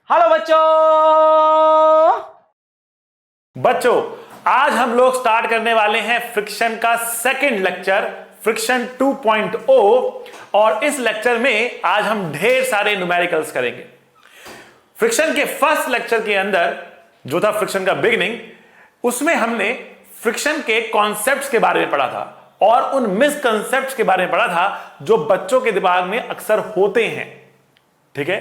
Hello बच्चों, आज हम लोग स्टार्ट करने वाले हैं फ्रिक्शन का सेकंड लेक्चर, फ्रिक्शन 2.0। और इस लेक्चर में आज हम ढेर सारे न्यूमेरिकल्स करेंगे। फ्रिक्शन के फर्स्ट लेक्चर के अंदर जो था फ्रिक्शन का बिगिनिंग, उसमें हमने फ्रिक्शन के कॉन्सेप्ट्स के बारे में पढ़ा था और उन मिसकंसेप्ट्स के बारे में पढ़ा था जो बच्चों के दिमाग में अक्सर होते हैं। ठीक है,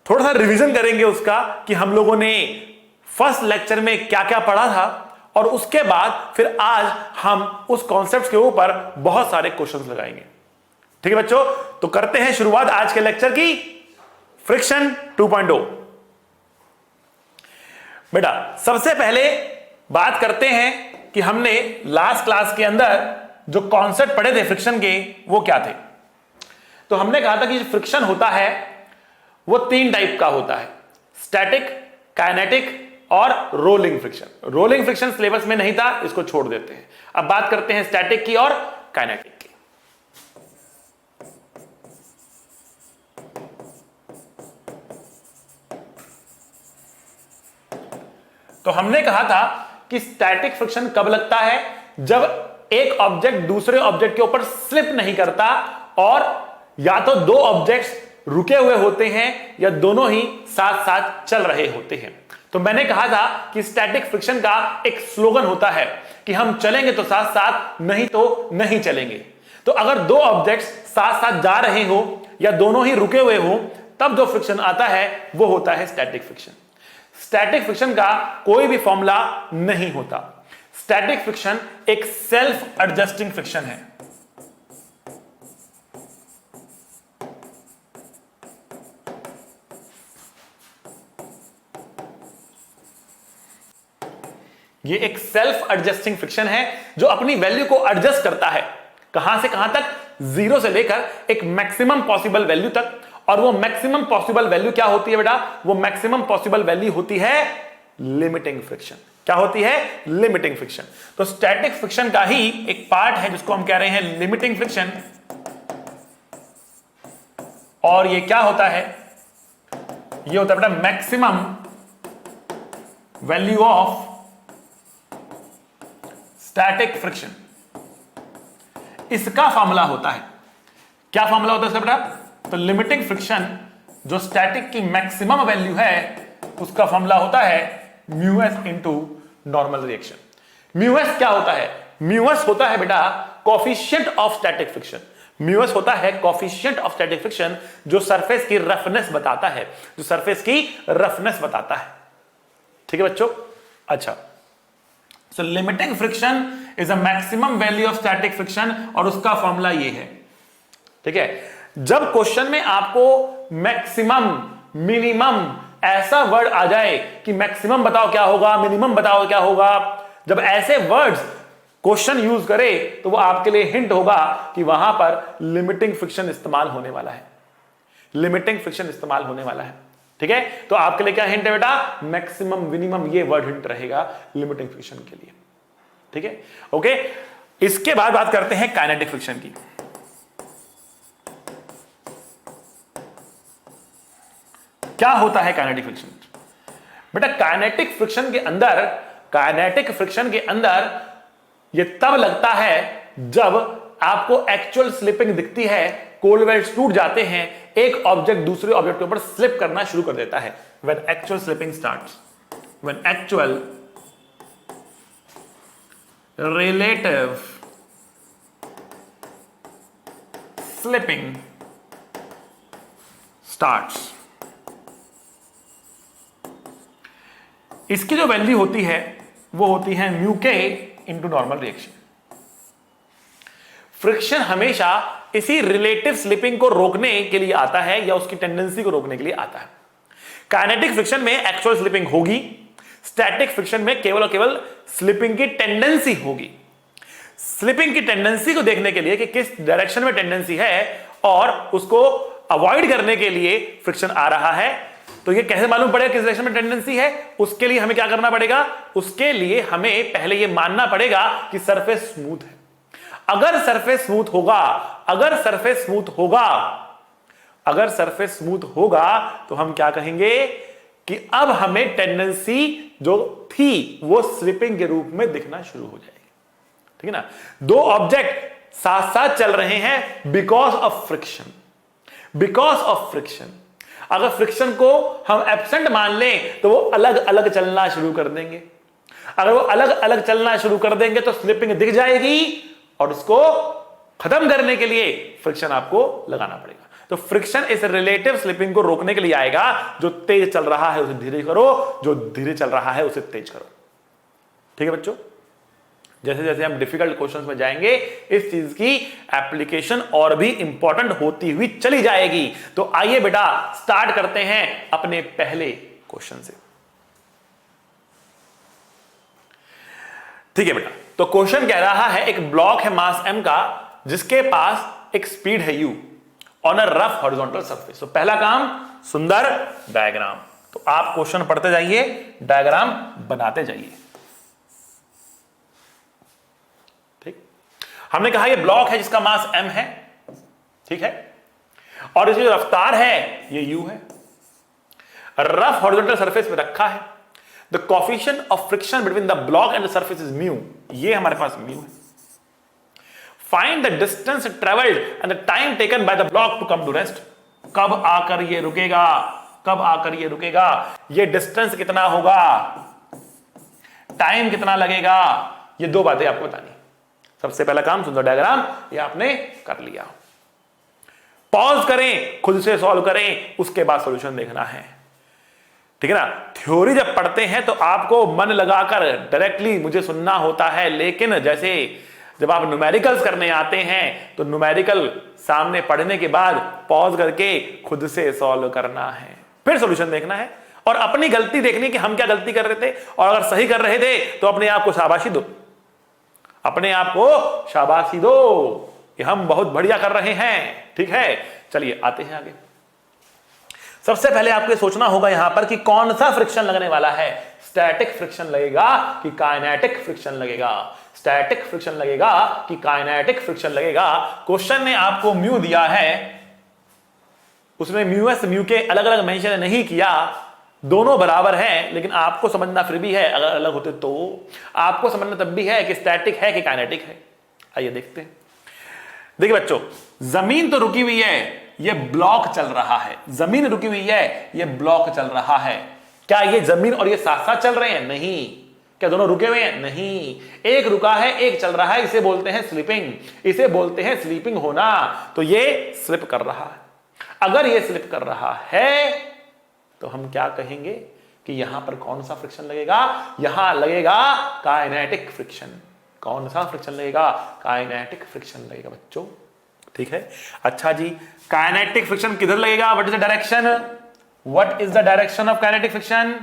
थोड़ा सा रिवीजन करेंगे उसका कि हम लोगों ने फर्स्ट लेक्चर में क्या क्या पढ़ा था, और उसके बाद फिर आज हम उस कॉन्सेप्ट के ऊपर बहुत सारे क्वेश्चंस लगाएंगे। ठीक है बच्चों, तो करते हैं शुरुआत आज के लेक्चर की, फ्रिक्शन 2.0। बेटा सबसे पहले बात करते हैं कि हमने लास्ट क्लास के अंदर जो कॉन्सेप्ट पढ़े थे फ्रिक्शन के, वो क्या थे। तो हमने कहा था कि फ्रिक्शन होता है वो तीन टाइप का होता है, स्टैटिक, काइनेटिक और rolling friction. Rolling friction syllabus में नहीं था, इसको छोड़ देते हैं। अब बात करते हैं स्टैटिक की और काइनेटिक की। तो हमने कहा था कि स्टैटिक फ्रिक्शन कब लगता है, जब एक ऑब्जेक्ट दूसरे ऑब्जेक्ट के ऊपर स्लिप नहीं करता और या तो दो ऑब्जेक्ट्स रुके हुए होते हैं या दोनों ही साथ साथ चल रहे होते हैं। तो मैंने कहा था कि स्टैटिक फ्रिक्शन का एक स्लोगन होता है कि हम चलेंगे तो साथ साथ, नहीं तो नहीं चलेंगे। तो अगर दो ऑब्जेक्ट्स साथ साथ जा रहे हो या दोनों ही रुके हुए हो, तब जो फ्रिक्शन आता है वो होता है स्टैटिक फ्रिक्शन। स्टैटिक फ्रिक्शन का कोई भी फॉर्मूला नहीं होता। स्टैटिक फ्रिक्शन एक सेल्फ एडजस्टिंग फ्रिक्शन है। ये एक सेल्फ एडजस्टिंग फ्रिक्शन है जो अपनी वैल्यू को एडजस्ट करता है, कहां से कहां तक, जीरो से लेकर एक मैक्सिमम पॉसिबल वैल्यू तक। और वो मैक्सिमम पॉसिबल वैल्यू क्या होती है बेटा, वो मैक्सिमम पॉसिबल वैल्यू होती है लिमिटिंग फ्रिक्शन। क्या होती है, लिमिटिंग फ्रिक्शन। तो स्टैटिक फ्रिक्शन का ही एक पार्ट है जिसको हम कह रहे हैं लिमिटिंग फ्रिक्शन। और ये क्या होता है, ये होता है बेटा maximum value of static friction. इसका फॉर्मूला होता है, क्या फॉर्मूला होता है इसका बेटा, तो लिमिटिंग फ्रिक्शन जो स्टैटिक की मैक्सिमम वैल्यू है उसका फॉर्मूला होता है mu s into normal reaction. Mu s क्या होता है, म्यूएस होता है बेटा coefficient of static friction. Mu s होता है कोफिशिएंट ऑफ स्टैटिक फ्रिक्शन जो सरफेस की रफनेस बताता है, जो सरफेस की रफनेस बताता है। ठीक है बच्चों, अच्छा। So limiting friction is a maximum value of static friction और उसका फॉर्मूला ये है। ठीक है, जब क्वेश्चन में आपको मैक्सिमम, मिनिमम ऐसा वर्ड आ जाए कि मैक्सिमम बताओ क्या होगा, मिनिमम बताओ क्या होगा, जब ऐसे वर्ड्स क्वेश्चन यूज करे तो वो आपके लिए हिंट होगा कि वहां पर लिमिटिंग फ्रिक्शन इस्तेमाल होने वाला है। लिमिटिंग फ्रिक्शन इस्तेमाल होने वाला है। ठीक है, तो आपके लिए क्या हिंट है बेटा, मैक्सिमम, मिनिमम, ये वर्ड हिंट रहेगा लिमिटिंग फ्रिक्शन के लिए। ठीक है, ओके। इसके बाद बात करते हैं काइनेटिक फ्रिक्शन की। क्या होता है काइनेटिक फ्रिक्शन बेटा, काइनेटिक फ्रिक्शन के अंदर, काइनेटिक फ्रिक्शन के अंदर ये तब लगता है जब आपको एक्चुअल स्लिपिंग दिखती है, कोल्ड वेल्स टूट जाते हैं, एक ऑब्जेक्ट दूसरे ऑब्जेक्ट के ऊपर स्लिप करना शुरू कर देता है। When actual slipping starts, when actual relative slipping starts, इसकी जो वैल्यू होती है वो होती है म्यू के इंटू नॉर्मल रिएक्शन। फ्रिक्शन हमेशा इसी रिलेटिव स्लिपिंग को रोकने के लिए आता है या उसकी टेंडेंसी को रोकने के लिए आता है। काइनेटिक फ्रिक्शन में एक्चुअल स्लिपिंग होगी, स्टैटिक फ्रिक्शन में केवल और केवल स्लिपिंग की टेंडेंसी होगी। स्लिपिंग की टेंडेंसी को देखने के लिए कि किस डायरेक्शन में टेंडेंसी है और उसको अवॉइड करने के लिए फ्रिक्शन आ रहा है, तो ये कैसे मालूम पड़ेगा किस डायरेक्शन में टेंडेंसी है, उसके लिए हमें क्या करना पड़ेगा, उसके लिए हमें पहले ये मानना पड़ेगा कि सरफेस स्मूथ है। अगर सरफेस स्मूथ होगा, अगर सरफेस स्मूथ होगा, अगर सरफेस स्मूथ होगा तो हम क्या कहेंगे कि अब हमें टेंडेंसी जो थी वो स्लिपिंग के रूप में दिखना शुरू हो जाएगी। ठीक है ना, दो ऑब्जेक्ट साथ साथ चल रहे हैं because of friction. Because of friction, अगर फ्रिक्शन को हम एब्सेंट मान लें तो वो अलग अलग चलना शुरू कर देंगे। अगर वो अलग अलग चलना शुरू कर देंगे तो स्लिपिंग दिख जाएगी और उसको खत्म करने के लिए फ्रिक्शन आपको लगाना पड़ेगा। तो फ्रिक्शन इस रिलेटिव स्लिपिंग को रोकने के लिए आएगा। जो तेज चल रहा है उसे धीरे करो, जो धीरे चल रहा है उसे तेज करो। ठीक है बच्चों, जैसे जैसे हम डिफिकल्ट क्वेश्चंस में जाएंगे इस चीज की एप्लीकेशन और भी इंपॉर्टेंट होती हुई चली जाएगी। तो आइए बेटा स्टार्ट करते हैं अपने पहले क्वेश्चन से। ठीक है बेटा, तो क्वेश्चन कह रहा है एक ब्लॉक है मास m का जिसके पास एक स्पीड है u on a rough horizontal surface. तो पहला काम सुंदर डायग्राम। तो आप क्वेश्चन पढ़ते जाइए, डायग्राम बनाते जाइए। ठीक, हमने कहा ये ब्लॉक है जिसका मास m है, ठीक है, और इसकी जो रफ्तार है ये u है, रफ हॉरिजॉन्टल सरफेस पे रखा है। The coefficient of friction between the block and the surface is mu, ये हमारे पास म्यू है। Find the distance travelled and the time taken by the block to come to rest. कब आकर ये रुकेगा, कब आकर ये रुकेगा, ये डिस्टेंस कितना होगा, टाइम कितना लगेगा, ये दो बातें आपको बतानी। सबसे पहला काम सुंदर डायग्राम, ये आपने कर लिया। पॉज करें, खुद से सॉल्व करें, उसके बाद सॉल्यूशन देखना है। ठीक है ना, थ्योरी जब पढ़ते हैं तो आपको मन लगाकर डायरेक्टली मुझे सुनना होता है, लेकिन जैसे जब आप न्यूमेरिकल्स करने आते हैं तो न्यूमेरिकल सामने पढ़ने के बाद पॉज करके खुद से सॉल्व करना है, फिर सॉल्यूशन देखना है और अपनी गलती देखनी कि हम क्या गलती कर रहे थे, और अगर सही कर रहे थे तो अपने आप को शाबाशी दो, अपने आप को शाबाशी दो कि हम बहुत बढ़िया कर रहे हैं। ठीक है, चलिए आते हैं आगे। सबसे पहले आपको ये सोचना होगा यहां पर कि कौन सा फ्रिक्शन लगने वाला है, स्टैटिक फ्रिक्शन लगेगा कि काइनेटिक फ्रिक्शन लगेगा, स्टैटिक फ्रिक्शन लगेगा कि काइनेटिक फ्रिक्शन लगेगा। क्वेश्चन ने आपको म्यू दिया है, उसने म्यू एस म्यू के अलग अलग मेंशन नहीं किया, दोनों बराबर हैं, लेकिन आपको समझना फिर भी है, अगर अलग होते तो आपको समझना तब भी है कि स्टैटिक है कि काइनेटिक है। आइए देखते हैं। देखिए बच्चों, जमीन तो रुकी हुई है, ये ब्लॉक चल रहा है, जमीन रुकी हुई है, ये ब्लॉक चल रहा है। क्या ये जमीन और ये साथ साथ चल रहे हैं? नहीं। क्या दोनों रुके हुए हैं? नहीं। एक रुका है, एक चल रहा है, इसे बोलते हैं स्लिपिंग, इसे बोलते हैं स्लीपिंग होना। तो ये स्लिप कर रहा है। अगर ये स्लिप कर रहा है तो हम क्या कहेंगे कि यहां पर कौन सा फ्रिक्शन लगेगा? यहां लगेगा काइनेटिक फ्रिक्शन। कौन सा फ्रिक्शन लगेगा? काइनेटिक फ्रिक्शन लगेगा बच्चों। ठीक है, अच्छा जी, काइनेटिक फ्रिक्शन किधर लगेगा? What is the direction? What is the direction of kinetic friction?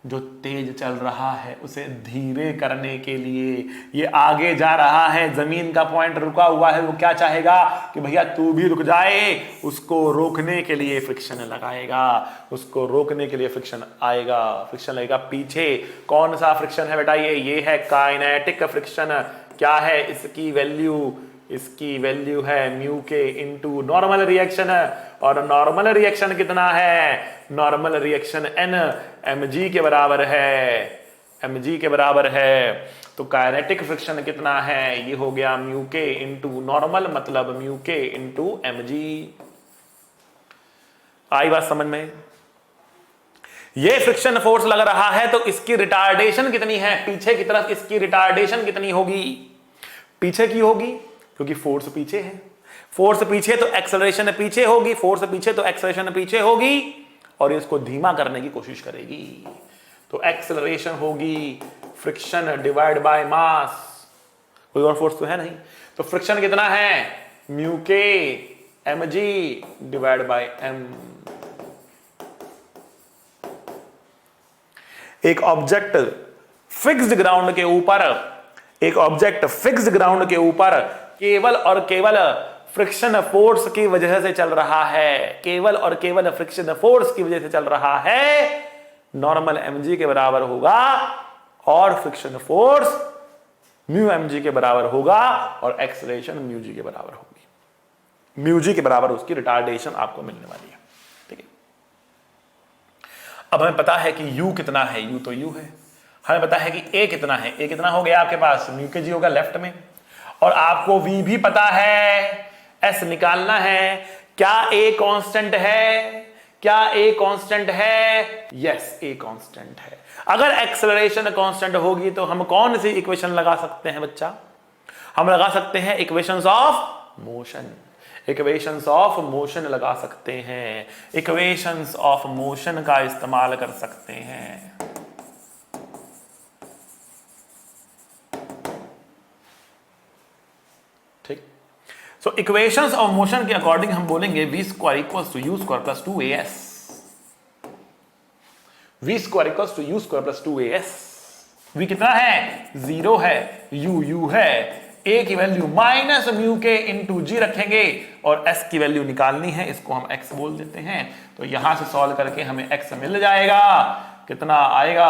जो तेज चल रहा है उसे धीरे करने के लिए, ये आगे जा रहा है, जमीन का पॉइंट रुका हुआ है, वो क्या चाहेगा कि भैया तू भी रुक जाए, उसको रोकने के लिए फ्रिक्शन लगाएगा, उसको रोकने के लिए फ्रिक्शन आएगा, फ्रिक्शन लगेगा पीछे। कौन सा फ्रिक्शन है बेटा? ये है काइनेटिक फ्रिक्शन। क्या है इसकी वैल्यू? इसकी वैल्यू है म्यू के इनटू नॉर्मल रिएक्शन, और नॉर्मल रिएक्शन कितना है? नॉर्मल रिएक्शन n mg के बराबर है, mg के बराबर है। तो काइनेटिक फ्रिक्शन कितना है? ये हो गया म्यू के इनटू नॉर्मल, मतलब म्यू के इनटू mg। आई बात समझ में? ये फ्रिक्शन फोर्स लग रहा है तो इसकी रिटार्डेशन कितनी है? पीछे की तरफ इसकी रिटार्डेशन कितनी होगी? पीछे की होगी, क्योंकि फोर्स पीछे है। फोर्स पीछे तो एक्सेलरेशन पीछे होगी, फोर्स पीछे तो एक्सेलरेशन पीछे होगी, और इसको धीमा करने की कोशिश करेगी। तो एक्सेलरेशन होगी फ्रिक्शन डिवाइड बाय मास, कोई और फोर्स तो है नहीं। तो फ्रिक्शन कितना है? म्यू के mg डिवाइड बाय m। एक ऑब्जेक्ट फिक्स्ड ग्राउंड के ऊपर, एक ऑब्जेक्ट फिक्स्ड ग्राउंड के ऊपर केवल और केवल फ्रिक्शन फोर्स की वजह से चल रहा है, केवल और केवल फ्रिक्शन फोर्स की वजह से चल रहा है, नॉर्मल mg के बराबर होगा, और फ्रिक्शन फोर्स म्यू mg के बराबर होगा, और एक्सेलरेशन म्यू g के बराबर होगी। म्यू g के बराबर उसकी रिटार्डेशन आपको मिलने वाली है। ठीक है, अब हमें पता है कि u कितना है, u तो u है। हमें पता है कि a कितना है, a कितना हो गया आपके पास, म्यू के जी होगा लेफ्ट में। और आपको v भी पता है, s निकालना है। क्या a कांस्टेंट है? क्या a कांस्टेंट है? यस, a कांस्टेंट है। अगर एक्सेलरेशन कांस्टेंट होगी तो हम कौन सी इक्वेशन लगा सकते हैं बच्चा? हम लगा सकते हैं equations of motion. Equations of motion लगा सकते हैं, इक्वेशंस ऑफ मोशन का इस्तेमाल कर सकते हैं। ठीक। सो इक्वेशंस ऑफ मोशन के अकॉर्डिंग हम बोलेंगे v square equals to you square plus 2as। v square equals to you square plus 2as। v कितना है? 0 है, u है, a की वैल्यू माइनस म्यू के इंटू जी रखेंगे और s की वैल्यू निकालनी है, इसको हम x बोल देते हैं। तो यहां से सॉल्व करके हमें x मिल जाएगा। कितना आएगा?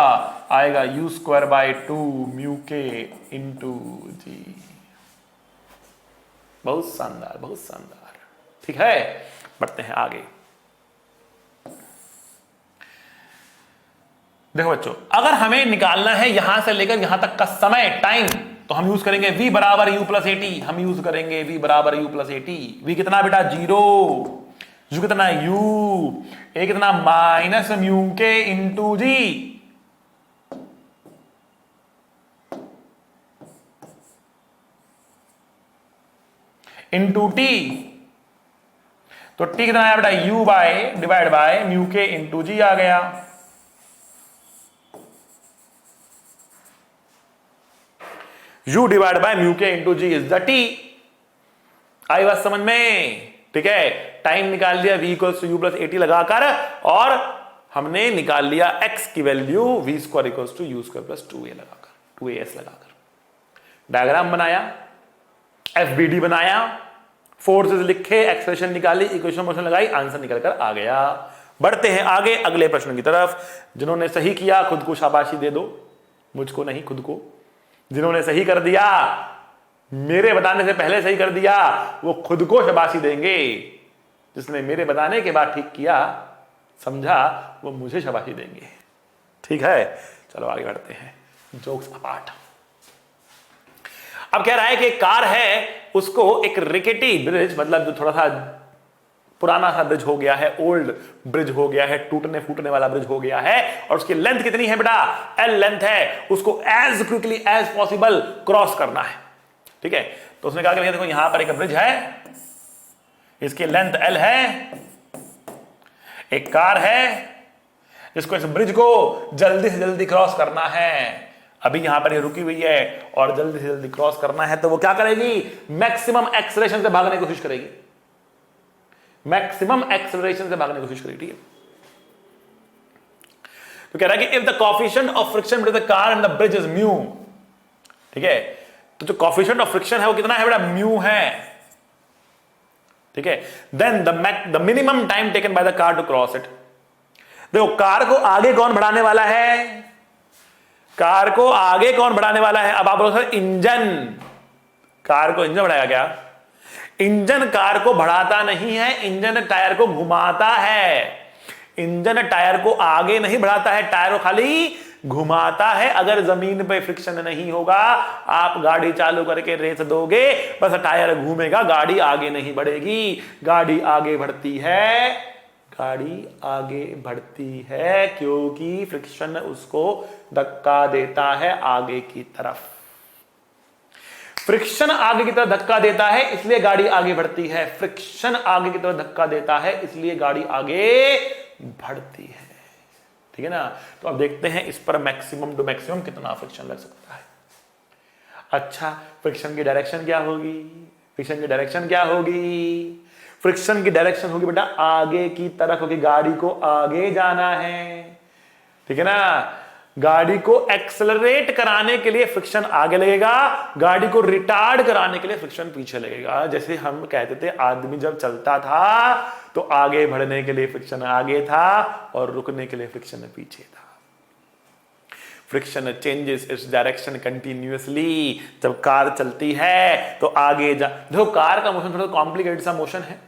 आएगा u स्क्वायर बाय 2 म्यू के इंटू जी। बहुत शानदार, बहुत शानदार। ठीक है, बढ़ते हैं आगे। देखो बच्चों, अगर हमें निकालना है यहां से लेकर यहां तक का समय, टाइम, तो हम यूज करेंगे v बराबर u प्लस 80। हम यूज करेंगे v बराबर u प्लस 80। v कितना बेटा? 0। u कितना? u। a कितना? माइनस म्यू के इंटू जी। Into T. तो t कितना आया बेटा? u by divide by mu के इंटू जी आ गया। u डिवाइड बाय म्यू के into ji is the t। आई बात समझ में? ठीक है, टाइम निकाल लिया v equals to U plus 80 लगाकर, और हमने निकाल लिया x की value v square equals to you square plus 2a लगाकर, 2as लगाकर। डायग्राम बनाया, FBD बनाया, फोर्सेस लिखे, एक्सप्रेशन निकाली, इक्वेशन मोशन लगाई, आंसर निकल कर आ गया। बढ़ते हैं आगे अगले प्रश्न की तरफ। जिन्होंने सही किया खुद को शाबाशी दे दो, मुझको नहीं, खुद को। जिन्होंने सही कर दिया, मेरे बताने से पहले सही कर दिया, वो खुद को शाबाशी देंगे। जिसने मेरे बताने के बाद ठीक किया, समझा, वो मुझे शाबाशी देंगे। ठीक है, चलो आगे बढ़ते हैं। Jokes apart. अब कह रहा है कि एक कार है, उसको एक रिकेटी ब्रिज, मतलब जो थोड़ा सा पुराना सा ब्रिज हो गया है, ओल्ड ब्रिज हो गया है, टूटने फूटने वाला ब्रिज हो गया है, और उसकी लेंथ कितनी है बेटा? L लेंथ है। उसको as quickly as possible cross करना है। ठीक है, तो उसने कहा कि देखो यहां पर एक ब्रिज है, इसकी लेंथ L है, एक कार है जिसको इस ब्रिज को जल्दी से जल्दी क्रॉस करना है। अभी यहां पर ये रुकी हुई है और जल्दी से जल्दी क्रॉस करना है, तो वो क्या करेगी? मैक्सिमम एक्सेलरेशन से भागने की कोशिश करेगी। मैक्सिमम एक्सेलरेशन से भागने की कोशिश करेगी। ठीक है, तो कह रहा है कि if the coefficient of friction between the car and the bridge is mu. ठीक है, तो जो कोएफिशिएंट ऑफ फ्रिक्शन है वो कितना है बेटा? म्यू है। ठीक है, then the minimum time taken by the car to cross it. देखो, कार को आगे कौन बढ़ाने वाला है? कार को आगे कौन बढ़ाने वाला है? अब आप बोलो सर इंजन। कार को इंजन बढ़ाएगा क्या? इंजन कार को बढ़ाता नहीं है, इंजन टायर को घुमाता है। इंजन टायर को आगे नहीं बढ़ाता है, टायर को खाली घुमाता है। अगर जमीन पे फ्रिक्शन नहीं होगा, आप गाड़ी चालू करके रेस दोगे, बस टायर घूमेगा, गाड़ी आगे नहीं बढ़ेगी। गाड़ी आगे बढ़ती है, गाड़ी आगे बढ़ती है क्योंकि फ्रिक्शन उसको धक्का देता है आगे की तरफ। फ्रिक्शन आगे की तरफ धक्का देता है, इसलिए गाड़ी आगे बढ़ती है। फ्रिक्शन आगे की तरफ धक्का देता है, इसलिए गाड़ी आगे बढ़ती है। ठीक है ना? तो अब देखते हैं इस पर मैक्सिमम टू मैक्सिमम कितना फ्रिक्शन लग सकता है। अच्छा, फ्रिक्शन की डायरेक्शन क्या होगी? फ्रिक्शन की डायरेक्शन क्या होगी? फ्रिक्शन की डायरेक्शन होगी बेटा आगे की तरफ, क्योंकि गाड़ी को आगे जाना है। ठीक है ना? गाड़ी को एक्सेलरेट कराने के लिए फ्रिक्शन आगे लगेगा, गाड़ी को रिटार्ड कराने के लिए फ्रिक्शन पीछे लगेगा। जैसे हम कहते थे, आदमी जब चलता था तो आगे बढ़ने के लिए फ्रिक्शन आगे था और रुकने के लिए फ्रिक्शन पीछे था। Friction changes its direction continuously. जब कार चलती है तो आगे जा, देखो कार का मोशन थोड़ा कॉम्प्लिकेटेड सा मोशन है।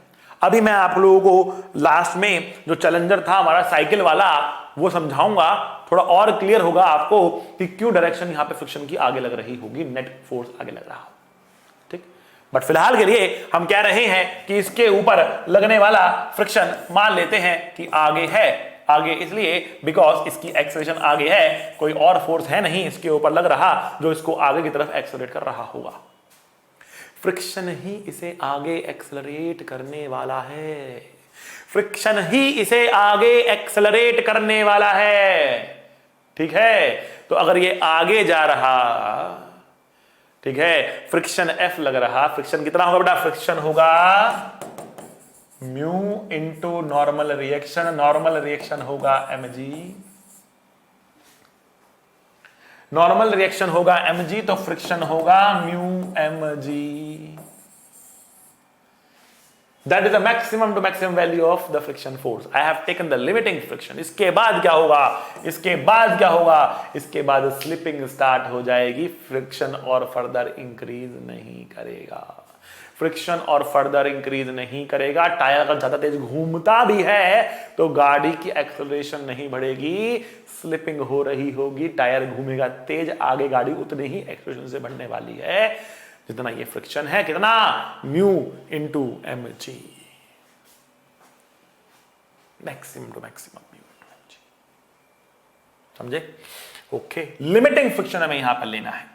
अभी मैं आप लोगों को लास्ट में जो चैलेंजर था हमारा साइकिल वाला, वो समझाऊंगा, थोड़ा और क्लियर होगा आपको कि क्यों डायरेक्शन यहां पे फ्रिक्शन की आगे लग रही होगी, नेट फोर्स आगे लग रहा हो। ठीक, बट फिलहाल के लिए हम कह रहे हैं कि इसके ऊपर लगने वाला फ्रिक्शन मान लेते हैं कि आगे है। आगे इसलिए बिकॉज इसकी एक्सेलरेशन आगे है, कोई और फोर्स है नहीं इसके ऊपर लग रहा जो इसको आगे की तरफ एक्सेलरेट कर रहा होगा। फ्रिक्शन ही इसे आगे एक्सेलरेट करने वाला है, फ्रिक्शन ही इसे आगे एक्सेलरेट करने वाला है। ठीक है, तो अगर ये आगे जा रहा, ठीक है, फ्रिक्शन F लग रहा, फ्रिक्शन कितना होगा बेटा? फ्रिक्शन होगा mu into normal reaction, normal reaction होगा mg, नॉर्मल रिएक्शन होगा mg, तो फ्रिक्शन होगा mu mg। That is the maximum to maximum value of the friction force. I have taken the limiting friction. इसके बाद क्या होगा? इसके बाद क्या होगा? इसके बाद स्लिपिंग स्टार्ट हो जाएगी, फ्रिक्शन और फर्दर इंक्रीज नहीं करेगा, फ्रिक्शन और फर्दर इंक्रीज नहीं करेगा। टायर अगर ज्यादा तेज घूमता भी है तो गाड़ी की एक्सेलरेशन नहीं बढ़ेगी, स्लिपिंग हो रही होगी, टायर घूमेगा तेज, आगे गाड़ी उतनी ही एक्सेलरेशन से बढ़ने वाली है जितना ये फ्रिक्शन है, कितना? Mu into mg, maximum to maximum mu into mg। समझे? ओके, लिमिटिंग फ्रिक्शन हमें यहां पर लेना है।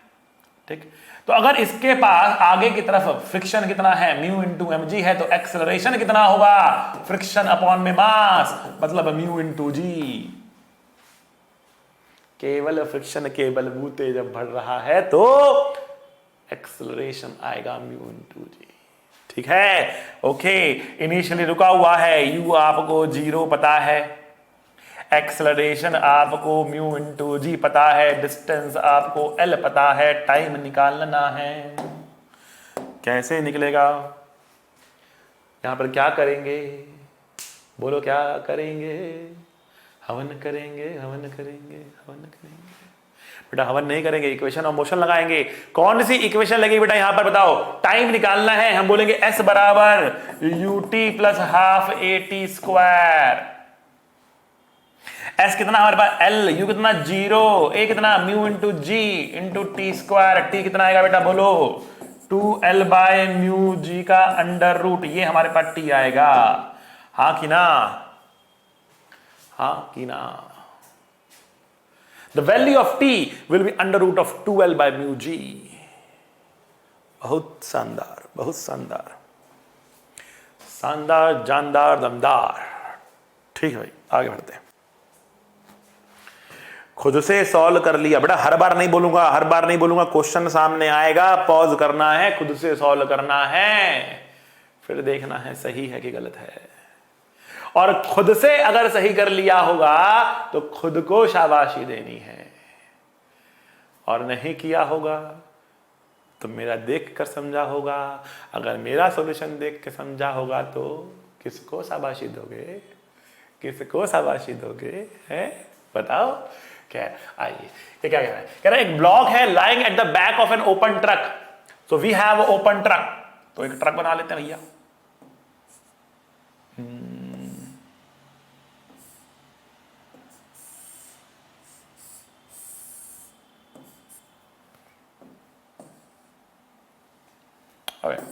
ठीक, तो अगर इसके पास आगे की तरफ फ्रिक्शन कितना है? म्यू इंटू mg है, तो एक्सेलरेशन कितना होगा? फ्रिक्शन अपॉन में मास, मतलब म्यू इंटू जी। केवल फ्रिक्शन के बलबूते जब बढ़ रहा है तो एक्सेलरेशन आएगा म्यू इंटू जी। ठीक है, ओके, इनिशियली रुका हुआ है, u आपको 0 पता है, एक्सेलरेशन आपको म्यू इंटू जी पता है, डिस्टेंस आपको l पता है, टाइम निकालना है। कैसे निकलेगा? यहां पर क्या करेंगे? बोलो क्या करेंगे? हवन करेंगे, हवन करेंगे, हवन करेंगे। बेटा हवन नहीं करेंगे, इक्वेशन ऑफ मोशन लगाएंगे। कौन सी इक्वेशन लगेगी बेटा यहां पर बताओ? टाइम निकालना है, हम बोलेंगे s बराबर ut plus half at square. s कितना हमारे पास? l, u कितना? 0, a कितना? Mu into G into T square, t कितना आएगा बेटा? बोलो 2l बाय म्यू जी का अंडर रूट, ये हमारे पास t आएगा। हाँ कि ना? हाँ कि ना? The value of t will be under root of 2l by mu g। बहुत शानदार, बहुत शानदार, शानदार, जानदार, दमदार। ठीक है भाई, आगे बढ़ते हैं। खुद से सॉल्व कर लिया बेटा, हर बार नहीं बोलूंगा, हर बार नहीं बोलूंगा, क्वेश्चन सामने आएगा, पॉज करना है, खुद से सॉल्व करना है, फिर देखना है सही है कि गलत है। और खुद से अगर सही कर लिया होगा तो खुद को शाबाशी देनी है, और नहीं किया होगा तो मेरा देख कर समझा होगा। अगर मेरा सॉल्यूशन देख के समझा होगा तो किसको शाबाशी दोगे? किसको शाबाशी दोगे? है बताओ क्या? आइए, ये क्या कह रहा है? कह रहा है एक ब्लॉक है lying at the back of an open truck, so we have open truck, तो एक ट्रक बना लेते हैं भैया। Okay.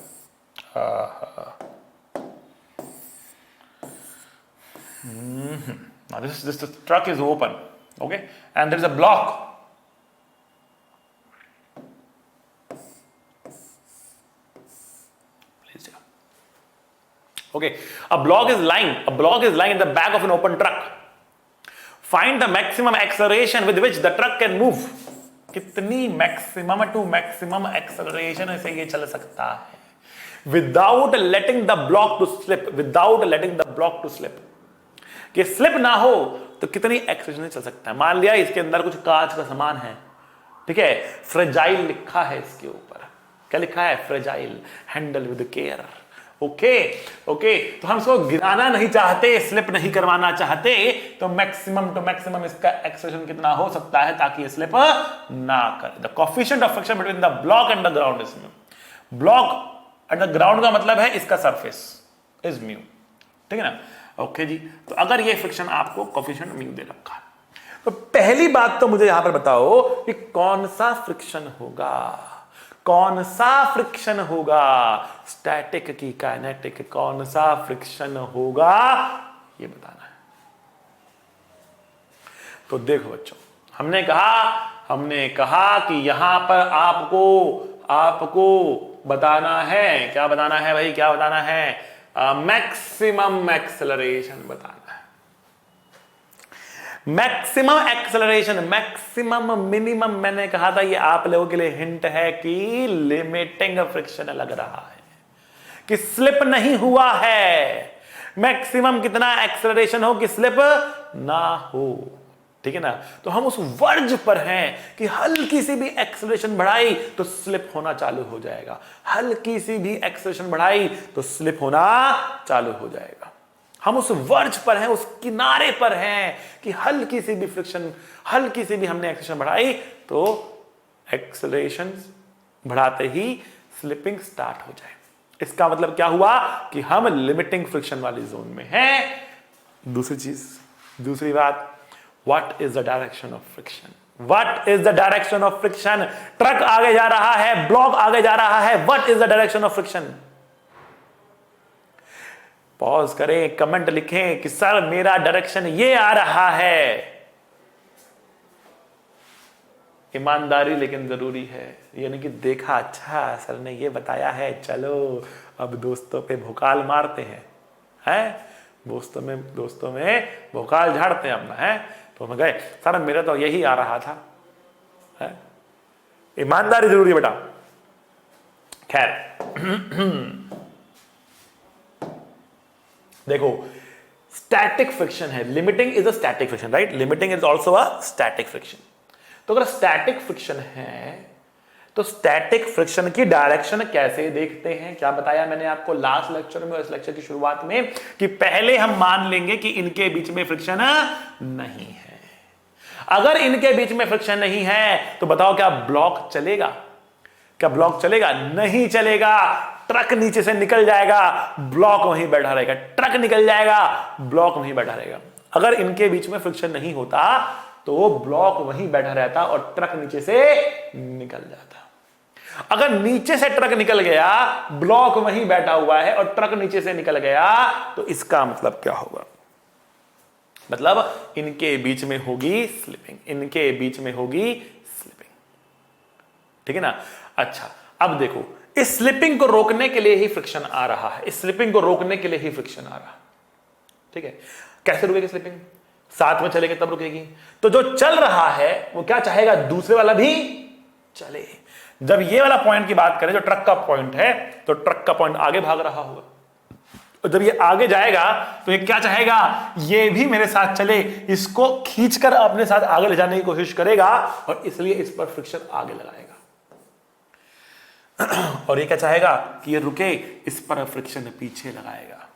Now this truck is open, okay, and there is a block. Please, yeah. Okay, a block is lying in the back of an open truck. Find the maximum acceleration with which the truck can move. कितनी maximum to maximum acceleration से ये चल सकता है without letting the block to slip, without letting the block to slip, कि slip ना हो तो कितनी एक्सेलरेशन चल सकता है। मान लिया इसके अंदर कुछ कांच का सामान है, ठीक है, फ्रेजाइल लिखा है इसके ऊपर, क्या लिखा है? Fragile, handle with care. Okay okay, तो हम इसको गिराना नहीं चाहते, स्लिप नहीं करवाना चाहते, तो मैक्सिमम टू मैक्सिमम इसका एक्सेलरेशन कितना हो सकता है ताकि स्लिप ना करे। The coefficient of friction between the block and the ground is mu. Block and the ground का मतलब है इसका सरफेस इज म्यू, ठीक है ना? ओके जी, तो अगर ये फ्रिक्शन आपको कोफिशिएंट म्यू दे रखा है, तो पहली बात तो मुझे यहां पर बताओ कि कौन सा फ्रिक्शन होगा, कौन सा फ्रिक्शन होगा, स्टैटिक की काइनेटिक कौन सा फ्रिक्शन होगा, ये बताना है। तो देखो बच्चों, हमने कहा कि यहां पर आपको बताना है, क्या बताना है भाई, क्या बताना है, मैक्सिमम एक्सेलरेशन बताना है। मैक्सिमम एक्सेलरेशन, मैक्सिमम मिनिमम, मैंने कहा था ये आप लोगों के लिए हिंट है कि लिमिटिंग फ्रिक्शन लग रहा है, कि स्लिप नहीं हुआ है। मैक्सिमम कितना एक्सेलरेशन हो कि स्लिप ना हो, ठीक है ना। तो हम उस वर्ज पर हैं कि हल्की सी भी एक्सेलरेशन बढ़ाई तो स्लिप होना चालू हो जाएगा, हल्की सी भी एक्सेलरेशन बढ़ाई तो स्लिप होना चालू हो जाएगा। हम उस वर्ज पर हैं, उस किनारे पर हैं कि हल्की सी भी फ्रिक्शन, हल्की सी भी हमने एक्सेलरेशन बढ़ाई तो एक्सेलरेशन बढ़ाते ही स्लिपिंग स्टार्ट हो जाए। इसका मतलब क्या हुआ कि हम लिमिटिंग फ्रिक्शन वाली जोन में हैं। दूसरी बात, what is the direction of friction, what is the direction of friction. Truck आगे जा रहा है, ब्लॉक आगे जा रहा है, what is the direction of friction. Pause करें, कमेंट लिखें कि सर मेरा डायरेक्शन ये आ रहा है। ईमानदारी लेकिन जरूरी है, यानी कि देखा, अच्छा सर ने ये बताया है, चलो अब दोस्तों पे भोकाल मारते हैं, दोस्तों में भोकाल झाड़ते हैं अपना, है तो हम गए, सर मेरा तो यही आ रहा था, है? ईमानदारी जरूरी है बेटा। खैर देखो, स्टैटिक फ्रिक्शन है, limiting is a static friction, right, limiting is also a static friction. तो अगर स्टैटिक फ्रिक्शन है तो स्टैटिक फ्रिक्शन की डायरेक्शन कैसे देखते हैं, क्या बताया मैंने आपको लास्ट लेक्चर में और इस लेक्चर की शुरुआत में, कि पहले हम मान लेंगे कि इनके बीच में फ्रिक्शन नहीं है। अगर इनके बीच में फ्रिक्शन नहीं है तो बताओ क्या ब्लॉक चलेगा, क्या ब्लॉक चलेगा, नहीं चलेगा। ट्रक नीचे से निकल जाएगा, ब्लॉक वहीं बैठा रहेगा, ट्रक निकल जाएगा, ब्लॉक वहीं बैठा रहेगा। अगर इनके बीच में फ्रिक्शन नहीं होता तो वो ब्लॉक वहीं बैठा रहता और ट्रक नीचे से निकल जाता। अगर नीचे से ट्रक निकल गया, ब्लॉक वहीं बैठा हुआ है और ट्रक नीचे से निकल गया, तो इसका मतलब क्या होगा, मतलब इनके बीच में होगी स्लिपिंग, इनके बीच में होगी स्लिपिंग, ठीक है ना। अच्छा, अब देखो, इस स्लिपिंग को रोकने के लिए ही फ्रिक्शन आ रहा है, इस स्लिपिंग को रोकने के लिए ही फ्रिक्शन आ रहा है, ठीक है। कैसे रुकेगी स्लिपिंग, साथ में चलेंगे तब रुकेगी। तो जो चल रहा है वो क्या चाहेगा, दूसरे वाला भी चले। जब ये वाला पॉइंट की बात करें, जो ट्रक का पॉइंट है, तो ट्रक का पॉइंट आगे भाग रहा होगा, और जब ये आगे जाएगा तो ये क्या चाहेगा, ये भी मेरे साथ चले, इसको खींचकर अपने साथ आगे ले जाने की कोशिश करेगा, और इसलिए इस पर फ्रिक्शन आगे लगाएगा। और ये क्या चाहेगा कि ये रुके, इस पर फ्रिक्शन पीछे लगाएगा।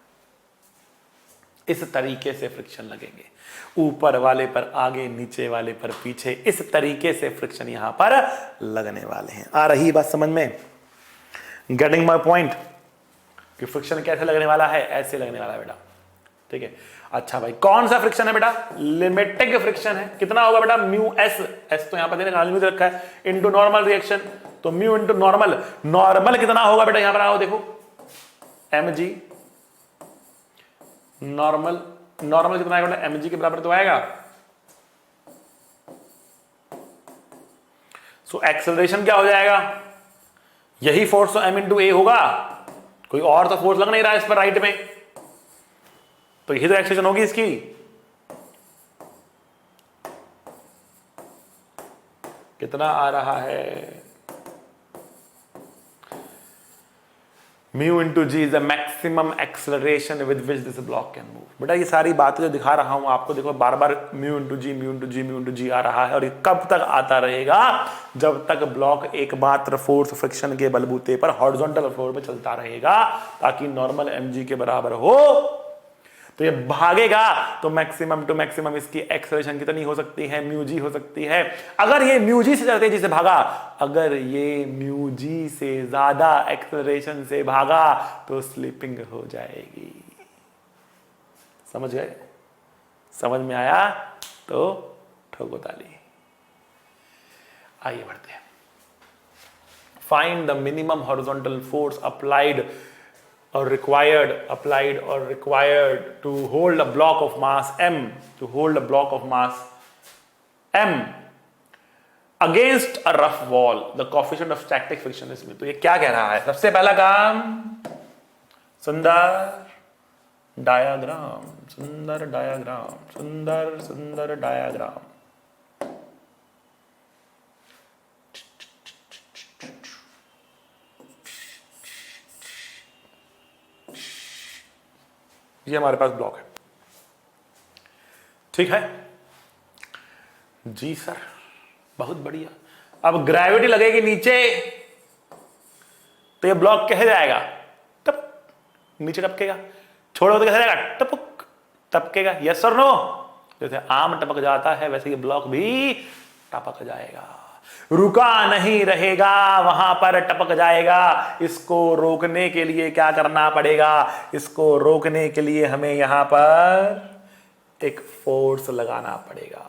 इस तरीके से फ्रिक्शन लगेंगे, ऊपर वाले पर आगे, नीचे वाले पर पीछे, इस तरीके से फ्रिक्शन यहां पर लगने वाले हैं। आ रही बात समझ में, गेटिंग माय पॉइंट, कि फ्रिक्शन कैसे लगने वाला है, ऐसे लगने वाला है बेटा, ठीक है। अच्छा भाई, कौन सा फ्रिक्शन है बेटा, लिमिटिंग फ्रिक्शन है। कितना होगा बेटा, म्यू एस, एस तो यहां पर देने रखा है, इनटू नॉर्मल रिएक्शन, तो म्यू इनटू नॉर्मल, नॉर्मल कितना होगा बेटा, यहां पर आओ देखो, एम जी नॉर्मल, नॉर्मल कितना आएगा बेटा, एम जी के बराबर तो आएगा। सो एक्सेलरेशन क्या हो जाएगा, यही फोर्स तो एम इंटू ए होगा, कोई और तो फोर्स लग नहीं रहा है इस पर राइट में, तो यही तो एक्सेलरेशन होगी इसकी। कितना आ रहा है, mu into ji is the maximum acceleration with which this block can move. बेटा ये सारी बातें जो दिखा रहा हूं आपको, देखो बार बार म्यू इंटू जी, म्यू इंटू जी, म्यू इंटू जी आ रहा है, और ये कब तक आता रहेगा, जब तक ब्लॉक एकमात्र फोर्स फ्रिक्शन के बलबूते पर हॉरिजॉन्टल फ्लोर पे चलता रहेगा, ताकि नॉर्मल एम जी के बराबर हो। तो ये भागेगा तो मैक्सिमम टू मैक्सिमम इसकी एक्सेलरेशन कितनी हो सकती है, म्यू जी हो सकती है। अगर ये म्यू जी से तेजी से भागा, अगर ये म्यू जी से ज्यादा एक्सेलरेशन से भागा तो स्लिपिंग हो जाएगी, समझ गए? समझ में आया तो ठोको ताली। आइए बढ़ते हैं। Find the minimum horizontal force applied or required to hold a block of mass m, against a rough wall. The coefficient of static friction is mu. तो ये क्या कह रहा है? सबसे पहला काम, सुंदर डायग्राम, सुंदर डायग्राम। ये हमारे पास ब्लॉक है, ठीक है जी सर, बहुत बढ़िया। अब ग्रेविटी लगेगी नीचे तो ये ब्लॉक कैसे जाएगा? टप, नीचे टपकेगा। छोड़ो तो कैसे जाएगा? टपक, टपकेगा। यस और नो? जैसे आम टपक जाता है वैसे ये ब्लॉक भी टपक जाएगा, रुका नहीं रहेगा, वहां पर टपक जाएगा। इसको रोकने के लिए क्या करना पड़ेगा? इसको रोकने के लिए हमें यहां पर एक फोर्स लगाना पड़ेगा।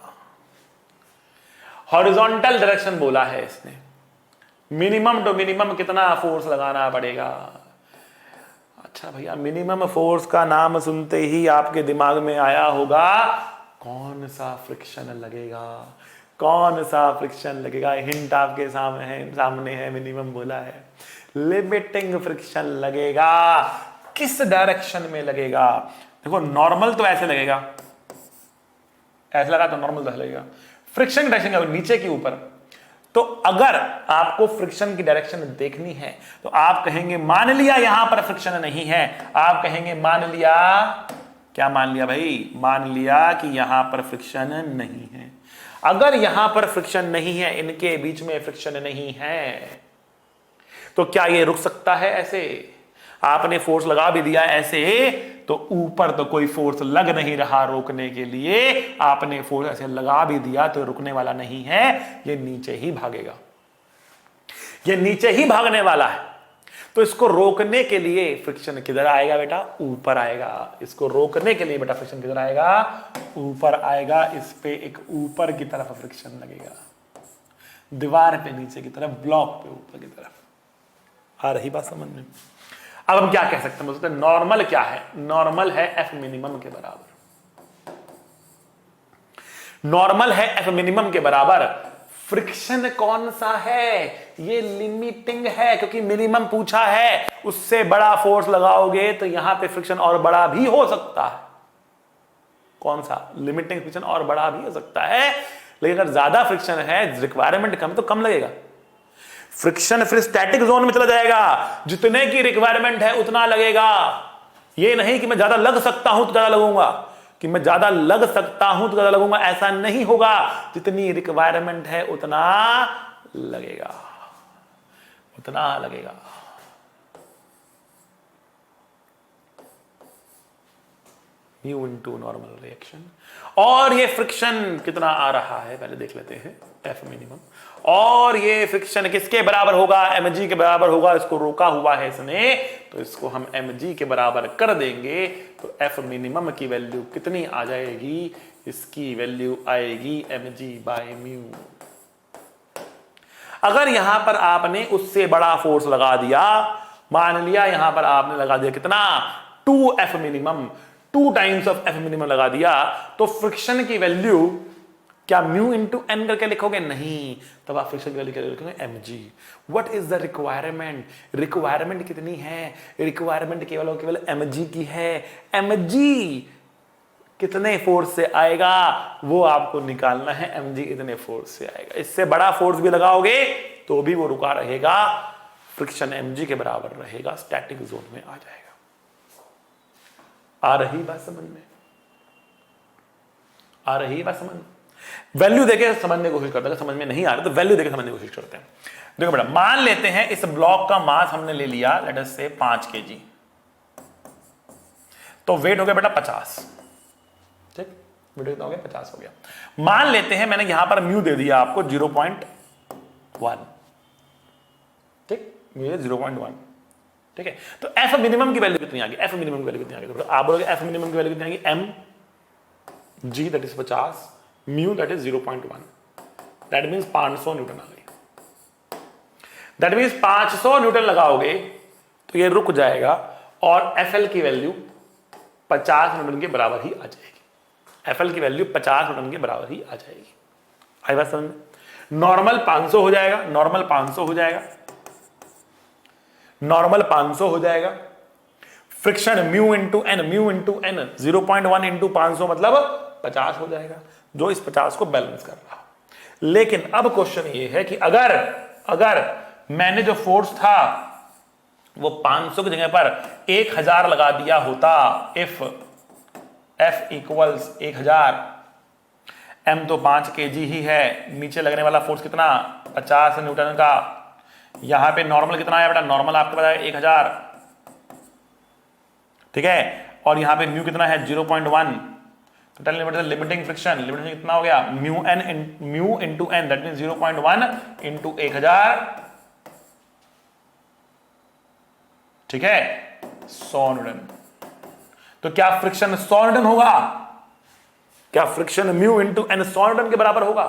हॉरिजॉन्टल डायरेक्शन बोला है इसने, मिनिमम टू मिनिमम कितना फोर्स लगाना पड़ेगा? अच्छा भैया, मिनिमम फोर्स का नाम सुनते ही आपके दिमाग में आया होगा कौन सा फ्रिक्शन लगेगा, कौन सा फ्रिक्शन लगेगा। हिंट आपके सामने है, मिनिमम बोला है, लिमिटिंग फ्रिक्शन लगेगा। किस डायरेक्शन में लगेगा? देखो नॉर्मल तो ऐसे लगेगा, ऐसे लगा तो नॉर्मल तो लगेगा। फ्रिक्शन डायरेक्शन नीचे की ऊपर। तो अगर आपको फ्रिक्शन की डायरेक्शन देखनी है तो आप कहेंगे मान लिया यहां पर फ्रिक्शन नहीं है, आप कहेंगे मान लिया, क्या मान लिया भाई? मान लिया कि यहां पर फ्रिक्शन नहीं है। अगर यहां पर फ्रिक्शन नहीं है, इनके बीच में फ्रिक्शन नहीं है, तो क्या ये रुक सकता है ऐसे? आपने फोर्स लगा भी दिया ऐसे, तो ऊपर तो कोई फोर्स लग नहीं रहा रोकने के लिए, आपने फोर्स ऐसे लगा भी दिया तो रुकने वाला नहीं है, ये नीचे ही भागेगा, ये नीचे ही भागने वाला है। तो इसको रोकने के लिए फ्रिक्शन किधर आएगा बेटा? ऊपर आएगा। इसको रोकने के लिए बेटा फ्रिक्शन किधर आएगा? ऊपर आएगा। इस पे एक ऊपर की तरफ फ्रिक्शन लगेगा, दीवार पे नीचे की तरफ, ब्लॉक पे ऊपर की तरफ। आ रही बात समझ में? अब हम क्या कह सकते हैं? बोलते हैं नॉर्मल क्या है? नॉर्मल है एफ मिनिमम के बराबर। नॉर्मल है एफ मिनिमम के बराबर। फ्रिक्शन कौन सा है? ये लिमिटिंग है, क्योंकि मिनिमम पूछा है। उससे बड़ा फोर्स लगाओगे तो यहां पे फ्रिक्शन और बड़ा भी हो सकता है। कौन सा? लिमिटिंग फ्रिक्शन और बड़ा भी हो सकता है, लेकिन अगर ज्यादा फ्रिक्शन है, रिक्वायरमेंट कम, तो कम लगेगा। फ्रिक्शन फिर स्टैटिक जोन में चला जाएगा, जितने की रिक्वायरमेंट है उतना लगेगा। ये नहीं कि मैं ज्यादा लग सकता हूं तो ज्यादा लगूंगा, कि मैं ज्यादा लग सकता हूं तो ज्यादा लगूंगा, ऐसा नहीं होगा। जितनी रिक्वायरमेंट है उतना लगेगा, उतना लगेगा। Mu into normal reaction. और ये फ्रिक्शन कितना आ रहा है पहले देख लेते हैं, एफ मिनिमम। और ये फ्रिक्शन किसके बराबर होगा? mg के बराबर होगा। इसको रोका हुआ है इसने, तो इसको हम mg के बराबर कर देंगे, तो एफ मिनिमम की वैल्यू कितनी आ जाएगी? इसकी वैल्यू आएगी mg बाय म्यू। अगर यहां पर आपने उससे बड़ा फोर्स लगा दिया, मान लिया यहां पर आपने लगा दिया कितना? 2f minimum, 2 times of F minimum लगा दिया, तो फ्रिक्शन की वैल्यू क्या म्यू इंटू एन करके लिखोगे? नहीं, तब आप फ्रिक्शन की वैल्यू क्या लिखोगे? mg। What is the requirement? Requirement कितनी है? रिक्वायरमेंट केवल और केवल mg की है। mg कितने फोर्स से आएगा वो आपको निकालना है। mg इतने फोर्स से आएगा। इससे बड़ा फोर्स भी लगाओगे तो भी वो रुका रहेगा, फ्रिक्शन mg के बराबर रहेगा, स्टैटिक जोन में आ जाएगा। आ रही बात समझ में? आ रही बात समझ में? वैल्यू देके समझने की कोशिश करते हैं, समझ में नहीं आ रहा तो वैल्यू देके समझने की कोशिश करते हैं। देखो बेटा, मान लेते हैं इस ब्लॉक का मास हमने ले लिया लेट अस से 5 kg, तो वेट हो गया बेटा 50। ठीक, वेट कितना हो गया? 50 हो गया। मान लेते हैं मैंने यहां पर म्यू दे दिया आपको 0.1, ठीक, म्यू 0.1। ठीक है, तो एफ मिनिमम की वैल्यू कितनी आ गई, एफ मिनिमम की वैल्यू कितनी आ गई, तो आप बोलोगे एफ मिनिमम की वैल्यू कितनी आ गई, M G that is 50, mu that is 0.1, that means 500 newton आ गई। दैट मीन्स 500 न्यूटन लगाओगे तो ये रुक जाएगा और एफ एल की वैल्यू 50 न्यूटन के बराबर ही आ जाएगी। एफ एल की वैल्यू 50 न्यूटन के बराबर ही आ जाएगी। आई बात समझ में? नॉर्मल 500 हो जाएगा, नॉर्मल 500 हो जाएगा, नॉर्मल 500 हो जाएगा। Friction mu into N 0.1 into 500 मतलब 50 हो जाएगा, जो इस 50 को बैलेंस कर रहा। लेकिन अब क्वेश्चन ये है कि अगर मैंने जो फोर्स था वो 500 की जगह पर 1000 लगा दिया होता, इफ एफ इक्वल्स 1000, एम तो 5 kg ही है, नीचे लगने वाला फोर्स कितना 50 न्यूटन का, यहां पे नॉर्मल कितना है बेटा, नॉर्मल आपको पता है 1000, ठीक है, और यहां पे म्यू कितना है 0.1, तो tell limit limiting friction, limiting कितना हो गया mu into N that mean 0.1 into 1000, ठीक है, 100 न्यूटन। तो क्या फ्रिक्शन 100 न्यूटन होगा? क्या friction mu into N 100 newton के बराबर होगा?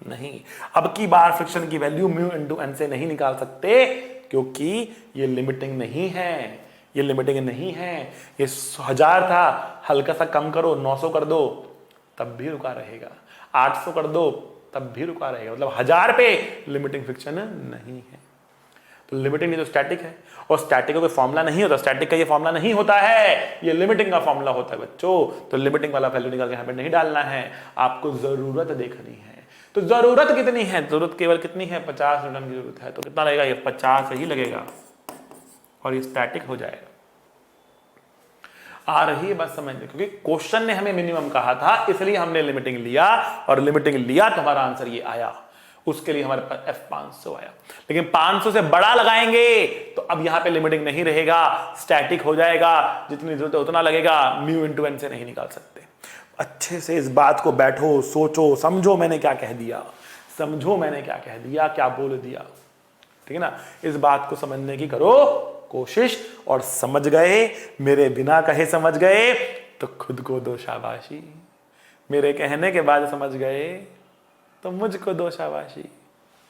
नहीं। अब की बार फ्रिक्शन की वैल्यू म्यू इंटू एन से नहीं निकाल सकते, क्योंकि ये लिमिटिंग नहीं है, ये लिमिटिंग नहीं है। ये 1000 था, हल्का सा कम करो 900 कर दो तब भी रुका रहेगा, 800 कर दो तब भी रुका रहेगा, मतलब 1000 पे लिमिटिंग फ्रिक्शन नहीं है। तो लिमिटिंग नहीं तो स्टैटिक है, और स्टैटिक का कोई फॉर्मूला नहीं होता, स्टैटिक का ये फॉर्मूला नहीं होता है, ये लिमिटिंग का फॉर्मूला होता है बच्चों। तो लिमिटिंग वाला वैल्यू निकाल के यहाँ पे नहीं डालना है, आपको जरूरत देखनी है। तो जरूरत कितनी है? जरूरत केवल कितनी है? 50 न्यूटन की जरूरत है, तो कितना लगेगा? ये 50 ही लगेगा और ये स्टैटिक हो जाएगा। आ रही है बात समझ में? क्योंकि क्वेश्चन ने हमें मिनिमम कहा था, इसलिए हमने लिमिटिंग लिया, और लिमिटिंग लिया तो हमारा आंसर ये आया। उसके लिए हमारे पास एफ 500 आया। लेकिन 500 से बड़ा लगाएंगे तो अब यहां पे लिमिटिंग नहीं रहेगा, स्टैटिक हो जाएगा, जितनी जरूरत है उतना लगेगा, म्यू इंटू एन से नहीं निकाल सकते। अच्छे से इस बात को बैठो, सोचो, समझो मैंने क्या कह दिया, समझो मैंने क्या कह दिया, क्या बोल दिया, ठीक है ना। इस बात को समझने की करो कोशिश, और समझ गए, मेरे बिना कहे समझ गए तो खुद को दो शाबाशी, मेरे कहने के बाद समझ गए तो मुझको दो शाबाशी।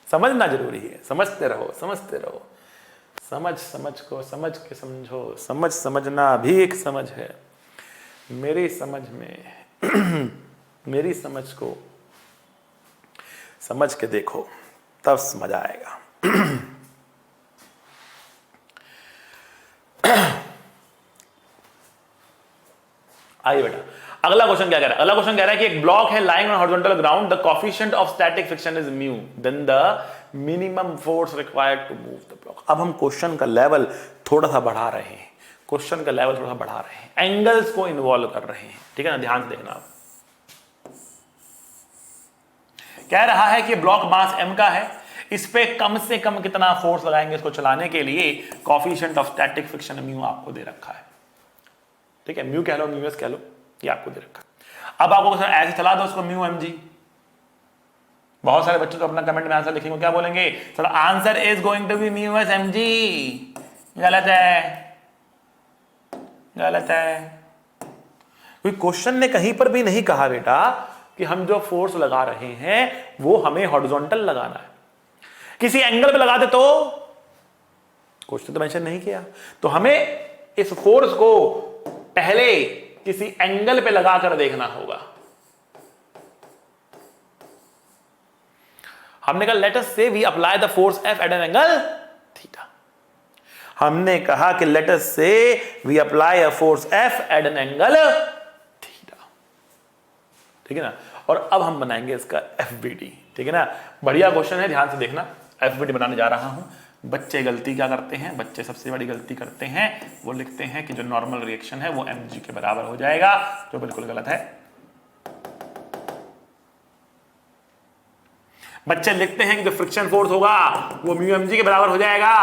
समझना जरूरी है, समझते रहो, समझते रहो, समझ को समझ के समझो, समझना भी एक समझ है। मेरी समझ में मेरी समझ को समझ के देखो, तब समझ आएगा। आइए बेटा, अगला क्वेश्चन क्या कह रहा है? अगला क्वेश्चन कह रहा है कि एक ब्लॉक है lying on horizontal ground, the coefficient of static friction is mu, then the minimum force required to move the block. अब हम क्वेश्चन का लेवल थोड़ा सा बढ़ा रहे हैं, क्वेश्चन का लेवल थोड़ा सा बढ़ा रहे हैं, एंगल्स को इन्वॉल्व कर रहे हैं, ठीक है ना। ध्यान से देखना, आप कह रहा है कि ब्लॉक मास m का है, इस पे कम से कम कितना फोर्स लगाएंगे इसको चलाने के लिए, coefficient of static friction mu आपको दे रखा है, ठीक है, म्यू कह लो, म्यू एस कह लो, ये आपको दे रखा है। अब आपको ऐसे चला दो उसको म्यू एम जी। बहुत सारे बच्चों तो अपना कमेंट में आंसर लिखेंगे, क्या बोलेंगे? Sir answer is going to be mu s m g. गलत है, गलत है। कोई क्वेश्चन ने कहीं पर भी नहीं कहा बेटा कि हम जो फोर्स लगा रहे हैं वो हमें हॉरिजॉन्टल लगाना है, किसी एंगल पे लगा दे तो क्वेश्चन तो मेंशन नहीं किया। तो हमें इस फोर्स को पहले किसी एंगल पे लगाकर देखना होगा। हमने कहा let us say we apply the force F at an angle theta. हमने कहा कि let us say we apply a force F at an angle theta, ठीक है ना। और अब हम बनाएंगे इसका एफबीडी, ठीक है ना। बढ़िया क्वेश्चन है, ध्यान से देखना। एफबीडी बनाने जा रहा हूं। बच्चे गलती क्या करते हैं? बच्चे सबसे बड़ी गलती करते हैं, वो लिखते हैं कि जो नॉर्मल रिएक्शन है वो mg के बराबर हो जाएगा, जो बिल्कुल गलत है। बच्चे लिखते हैं कि जो फ्रिक्शन फोर्स होगा वो म्यू mg के बराबर हो जाएगा,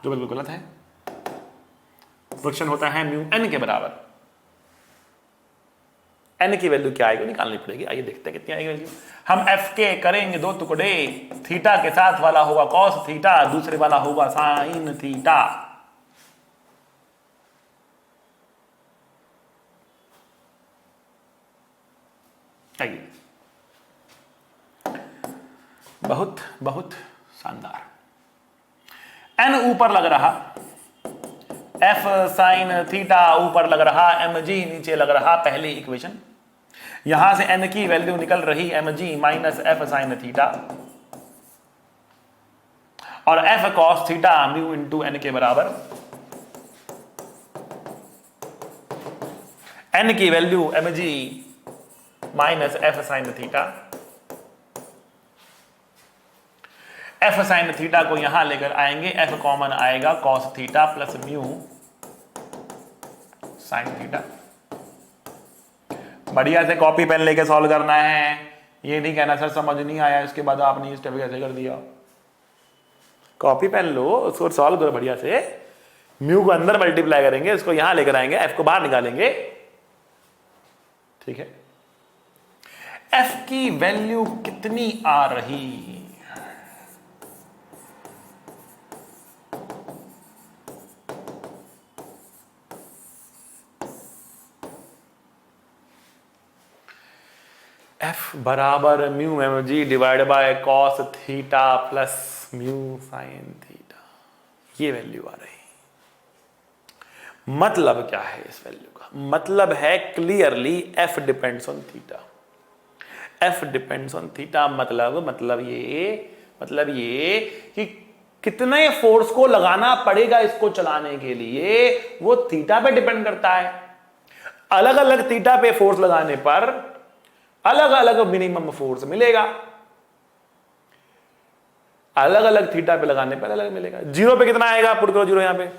जो बिल्कुल गलत है। फ्रिक्शन होता है म्यू n के बराबर। n की वैल्यू क्या आएगी निकालनी पड़ेगी। आइए देखते हैं कितनी आएगी वैल्यू। हम f के करेंगे दो टुकड़े, थीटा के साथ वाला होगा कॉस थीटा, दूसरे वाला होगा साइन थीटा। आइए, बहुत बहुत शानदार। एन ऊपर लग रहा, एफ साइन थीटा ऊपर लग रहा, एम जी नीचे लग रहा, पहली इक्वेशन। यहां से एन की वैल्यू निकल रही M G minus F sine theta, और F cos theta mu into N के बराबर। एन की value M G minus F sine theta, F sine theta को यहां लेकर आएंगे, एफ कॉमन आएगा, cos theta plus mu sine theta. बढ़िया से कॉपी पेन लेके सॉल्व करना है, ये नहीं कहना सर समझ नहीं आया इसके बाद आपने इस स्टेप कैसे कर दिया। कॉपी पेन लो, उसको सॉल्व करो बढ़िया से। म्यू को अंदर मल्टीप्लाई करेंगे, इसको यहां लेकर आएंगे, एफ को बाहर निकालेंगे, ठीक है। एफ की वैल्यू कितनी आ रही, एफ बराबर mu M G divide by cos theta plus mu sine theta, ये वैल्यू आ रही। मतलब क्या है इस वैल्यू का? मतलब है clearly F depends on theta. F depends on theta मतलब ये कि कितने फोर्स को लगाना पड़ेगा इसको चलाने के लिए, वो थीटा पे डिपेंड करता है। अलग अलग थीटा पे फोर्स लगाने पर अलग अलग मिनिमम फोर्स मिलेगा, अलग अलग थीटा पे लगाने पर अलग मिलेगा। जीरो पे कितना आएगा, पुट करो जीरो यहां पे,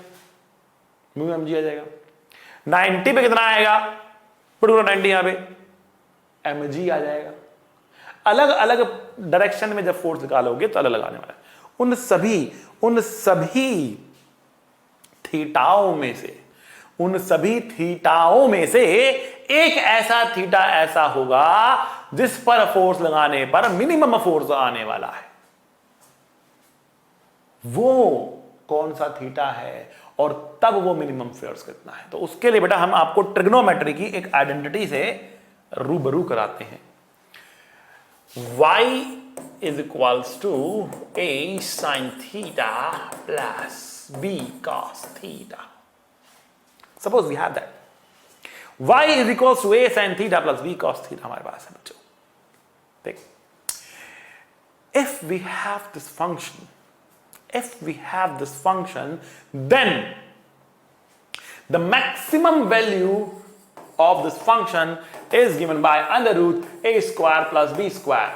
म्यू एम जी आ जाएगा। 90 पे कितना आएगा, पुट करो 90 यहां पे, एम जी आ जाएगा। अलग अलग डायरेक्शन में जब फोर्स निकालोगे तो अलग अलग आने वाला है। उन सभी थीटाओं में से एक ऐसा थीटा ऐसा होगा जिस पर फोर्स लगाने पर मिनिमम फोर्स आने वाला है। वो कौन सा थीटा है और तब वो मिनिमम फोर्स कितना है? तो उसके लिए बेटा हम आपको ट्रिग्नोमेट्री की एक आइडेंटिटी से रूबरू कराते हैं। y is equals to a sin theta plus b cos theta. Suppose we have that. y is equals to a sin theta plus b cos theta हमारे पास है बच्चों। देख, if we have this function, then the maximum value of this function is given by under root a square plus b square.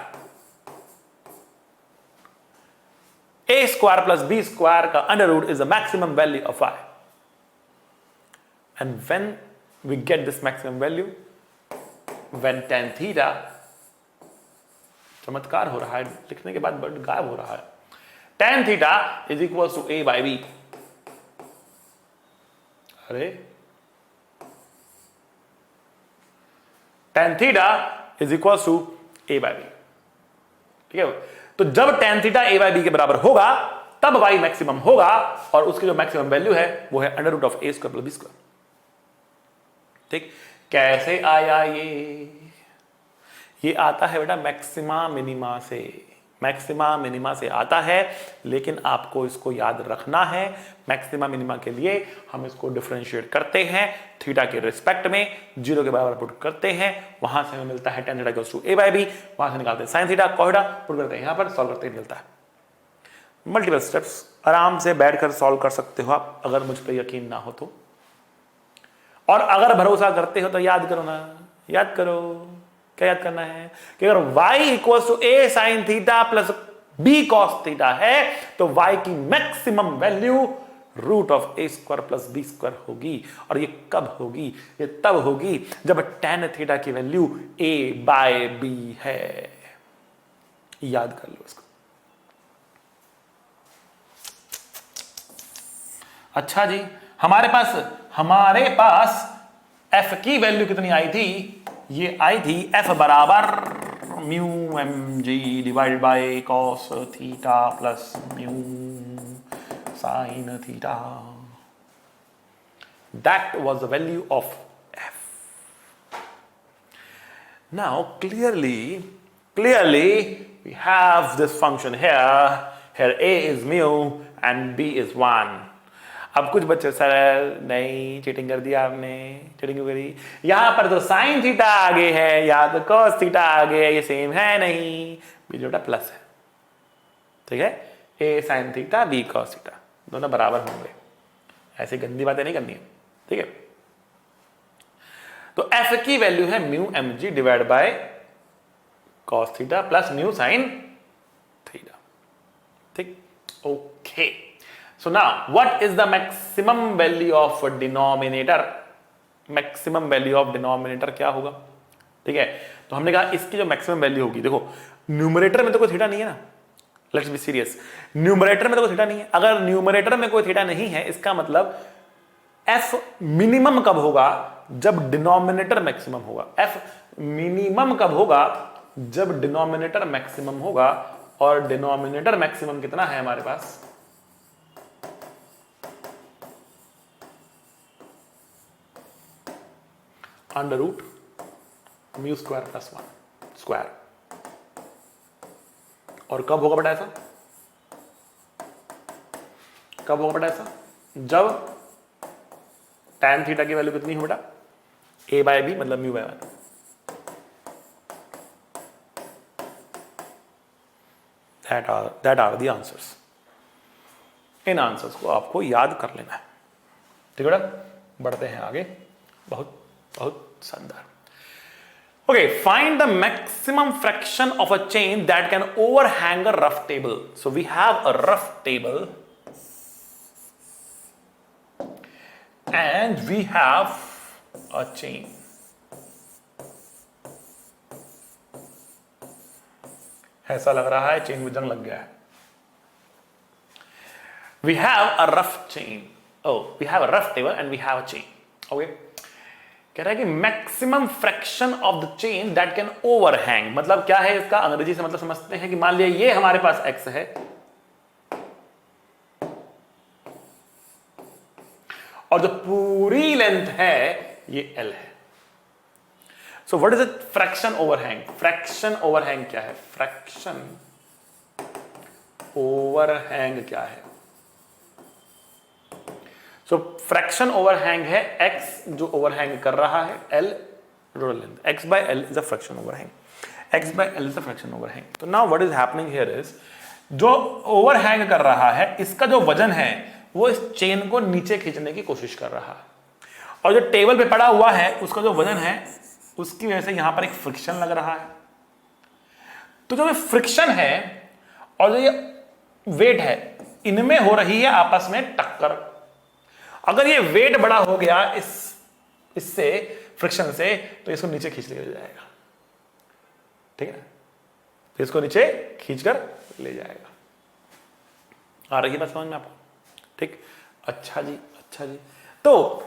A square plus b square का under root is the maximum value of y. And when we get this maximum value, when tan theta, चमत्कार हो रहा है लिखने के बाद but गायब हो रहा है, tan theta is equals to a by b. अरे tan theta is equals to a by b, ठीक है। तो जब tan theta a by b के बराबर होगा तब y मैक्सिमम होगा, और उसकी जो मैक्सिमम वैल्यू है वो है under root of a square plus b square. ठीक, कैसे आया ये आता है बेटा मैक्सिमा मिनिमा से आता है, लेकिन आपको इसको याद रखना है। मैक्सिमा मिनिमा के लिए हम इसको डिफरेंशिएट करते हैं थीटा के रिस्पेक्ट में, जीरो के बराबर पुट करते हैं, वहां से हमें मिलता है tan theta equals to a by b, वहां से निकालते हैं sin theta cos theta, put करते हैं यहां पर, सॉल्व करते ही मिलता है। मल्टीपल स्टेप्स आराम से बैठकर सॉल्व कर सकते हो आप, अगर मुझ पर यकीन ना हो तो, और अगर भरोसा करते हो तो याद करो ना, याद करो। क्या याद करना है कि अगर y equals to a sin theta plus b cos theta है तो y की maximum value root of a square plus b square होगी। और ये कब होगी? ये तब होगी जब tan थीटा की वैल्यू a बाय b है। याद कर लो इसको। अच्छा जी, हमारे पास f की वैल्यू कितनी आई थी? ये आई थी f बराबर mu M g divided by cos theta plus mu sine theta. That was the value of f। Now clearly we have this function here. Here a is mu and b is 1. अब कुछ बच्चे sir नहीं cheating कर दिया आपने, cheating क्यों करी? यहां पर तो साइन थीटा आगे है या तो कॉस थीटा आगे है, ये सेम है नहीं, बीच में प्लस है, ठीक है? A sine theta B cos theta दोनों बराबर होंगे, ऐसी गंदी बातें नहीं करनी है, ठीक है? तो एफ की वैल्यू है mu M G divide by cos theta plus mu sine theta, ठीक? Okay, so now what is the maximum value of denominator? Maximum value of denominator क्या होगा? ठीक है, तो हमने कहा इसकी जो मैक्सिमम वैल्यू होगी, देखो न्यूमरेटर में तो कोई थीटा नहीं है ना, लेट्स बी सीरियस, न्यूमरेटर में तो कोई थीटा नहीं है। अगर न्यूमरेटर में कोई थीटा नहीं है, इसका मतलब एफ मिनिमम कब होगा? जब डिनोमिनेटर मैक्सिमम होगा। एफ मिनिमम कब होगा? जब डिनोमिनेटर मैक्सिमम होगा, और डिनोमिनेटर मैक्सिमम कितना है हमारे पास? Under root mu square plus 1 square. और कब होगा बेटा ऐसा? कब होगा बेटा ऐसा? जब tan थीटा की वैल्यू कितनी हो बेटा? a बाय बी मतलब mu by 1। That are the answers. इन आंसर्स को आपको याद कर लेना है, ठीक है बेटा? बढ़ते हैं आगे, बहुत बहुत शानदार। Okay, find the maximum fraction of a chain that can overhang a rough table. So we have a rough table and we have a chain. ऐसा लग रहा है चेन में जंग लग गया है। We have a rough chain. Oh, we have a rough table and we have a chain. Okay. कह रहा है कि maximum fraction of the chain that can overhang, मतलब क्या है इसका अंग्रेजी से मतलब समझते हैं कि मान लिया ये हमारे पास x है और जो पूरी लेंथ है ये l है। So what is it? Fraction overhang. Fraction overhang क्या है? फ्रैक्शन ओवरहैंग क्या है? सो फ्रैक्शन ओवरहैंग है x जो ओवरहैंग कर रहा है l rod length, x by l is a fraction overhang, x by l is a fraction overhang. तो now what is happening here is, जो ओवरहैंग कर रहा है इसका जो वजन है वो इस चेन को नीचे खींचने की कोशिश कर रहा है, और जो टेबल पे पड़ा हुआ है उसका जो वजन है उसकी वजह से यहां पर एक फ्रिक्शन लग रहा है। तो जो फ्रिक्शन है और जो ये वेट है इनमें हो रही है आपस में टक्कर। अगर ये वेट बड़ा हो गया इससे फ्रिक्शन से, तो इसको नीचे खींच ले जाएगा, ठीक है ना? तो इसको नीचे खींचकर ले जाएगा। आ रही है बात समझ में आपको? ठीक, अच्छा जी, अच्छा जी। तो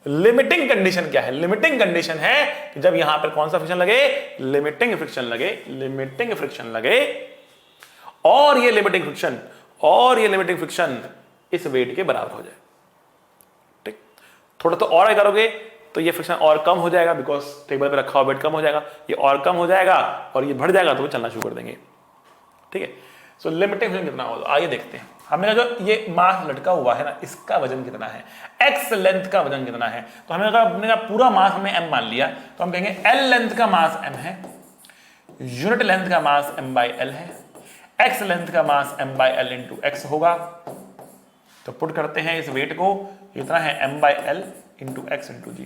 लिमिटिंग कंडीशन क्या है? लिमिटिंग कंडीशन है कि जब यहां पर कौन सा फ्रिक्शन लगे? लिमिटिंग फ्रिक्शन लगे, लिमिटिंग फ्रिक्शन लगे, और ये लिमिटिंग फ्रिक्शन और ये लिमिटिंग फ्रिक्शन इस वेट के बराबर हो जाए। थोड़ा तो और करोगे तो ये फ्रिक्शन और कम हो जाएगा, बिकॉज टेबल पे रखा हुआ वेट कम हो जाएगा, ये और कम हो जाएगा और ये बढ़ जाएगा तो वो चलना शुरू कर देंगे, ठीक है? सो लिमिटिंग फ्रिक्शन कितना होगा आइए देखते हैं। हमने जो ये मास लटका हुआ है ना, इसका वजन कितना है? एक्स लेंथ का वजन कितना है? तो हमने कहा पूरा मास हमने m मान लिया, तो हम कहेंगे l लेंथ का मास m है, यूनिट लेंथ का मास m by l है, x लेंथ का मास m by l into x होगा। तो पुट करते हैं इस वेट को, इतना है m by l into x into जी।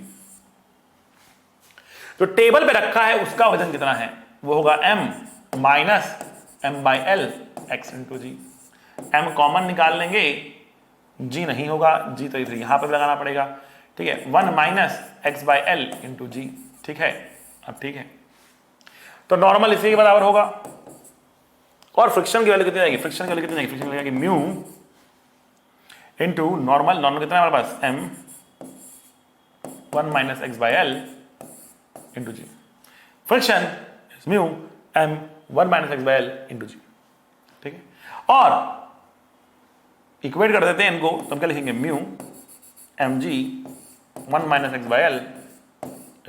जो टेबल पे रखा है उसका वजन कितना है? वो होगा m minus m by l x into g. m common निकाल लेंगे, g नहीं होगा, g तो इधर यहां पर लगाना पड़ेगा, ठीक है? 1 minus x by l into जी, ठीक है? अब ठीक है, तो नॉर्मल इसी के बराबर होगा। और फ्रिक्शन की वैल्यू कितनी आएगी? फ्रिक्शन की वैल्यू कितनी आएगी? फ्रिक्शन लगेगी म्यू इंटू नॉर्मल, नॉर्मल कितना है हमारे पास? m 1 minus x by l into जी। Friction mu m 1 minus x by l into जी, ठीक है? और इक्वेट कर देते हैं इनको, तो हम क्या लिखेंगे? Mu mg 1 minus x by l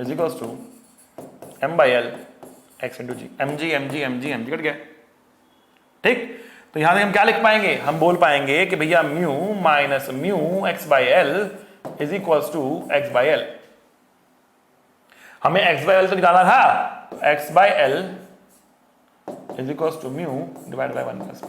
is equals to m/l x into g, mg cut गया। ठीक, तो यहां से हम क्या लिख पाएंगे, हम बोल पाएंगे कि भैया mu minus mu x/l is equals to x/l। हमें x/l तो निकालना था, तो x/l is equals to mu divide by 1 plus.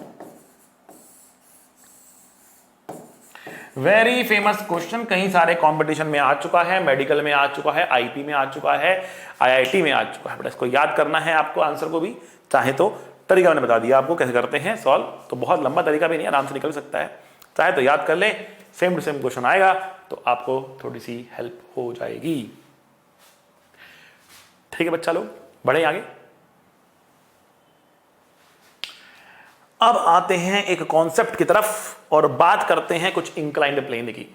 Very famous question, कहीं सारे कंपटीशन में आ चुका है, मेडिकल में आ चुका है, आईपी में आ चुका है, आईआईटी में आ चुका है। बट इसको याद करना है आपको, आंसर को भी। चाहे तो तरीका मैंने बता दिया आपको कैसे करते हैं सॉल्व, तो बहुत लंबा तरीका भी नहीं, आराम से निकल सकता है। चाहे तो याद कर ले, सेम टू सेम क्वेश्चन आएगा तो आपको थोड़ी सी हेल्प हो जाएगी। ठीक है बच्चा लोग, बढ़े आगे। अब आते हैं एक कॉन्सेप्ट की तरफ और बात करते हैं कुछ इंक्लाइंड प्लेन की,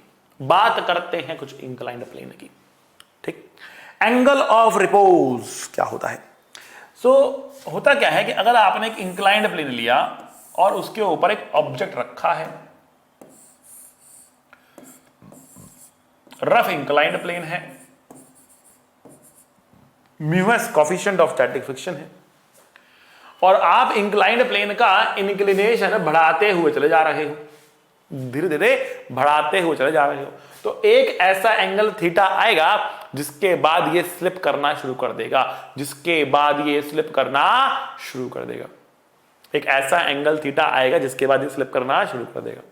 ठीक। एंगल ऑफ रिपोज क्या होता है? होता क्या है कि अगर आपने एक इंक्लाइंड प्लेन लिया और उसके ऊपर एक ऑब्जेक्ट रखा है, रफ इंक्लाइंड प्लेन है, mu s coefficient of static friction है, और आप इंक्लाइंड प्लेन का इंक्लिनेशन बढ़ाते हुए चले जा रहे हो, धीरे धीरे बढ़ाते हुए चले जा रहे हो, तो एक ऐसा एंगल थीटा आएगा जिसके बाद ये स्लिप करना शुरू कर देगा, एक ऐसा एंगल थीटा आएगा जिसके बाद ये स्लिप करना शुरू कर देगा।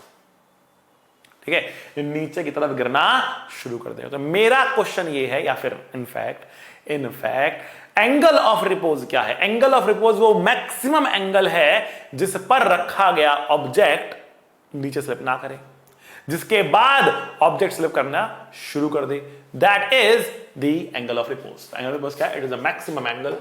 ठीक है, ये नीचे की तरफ गिरना शुरू कर देगा। तो मेरा क्वेश्चन ये है, या फिर इनफैक्ट एंगल ऑफ रिपोज क्या है? एंगल ऑफ रिपोज वो मैक्सिमम एंगल है जिस पर रखा गया ऑब्जेक्ट नीचे स्लिप ना करे, जिसके बाद ऑब्जेक्ट स्लिप करना शुरू कर दे, that is the angle of repose. Angle of repose क्या है? It is a maximum angle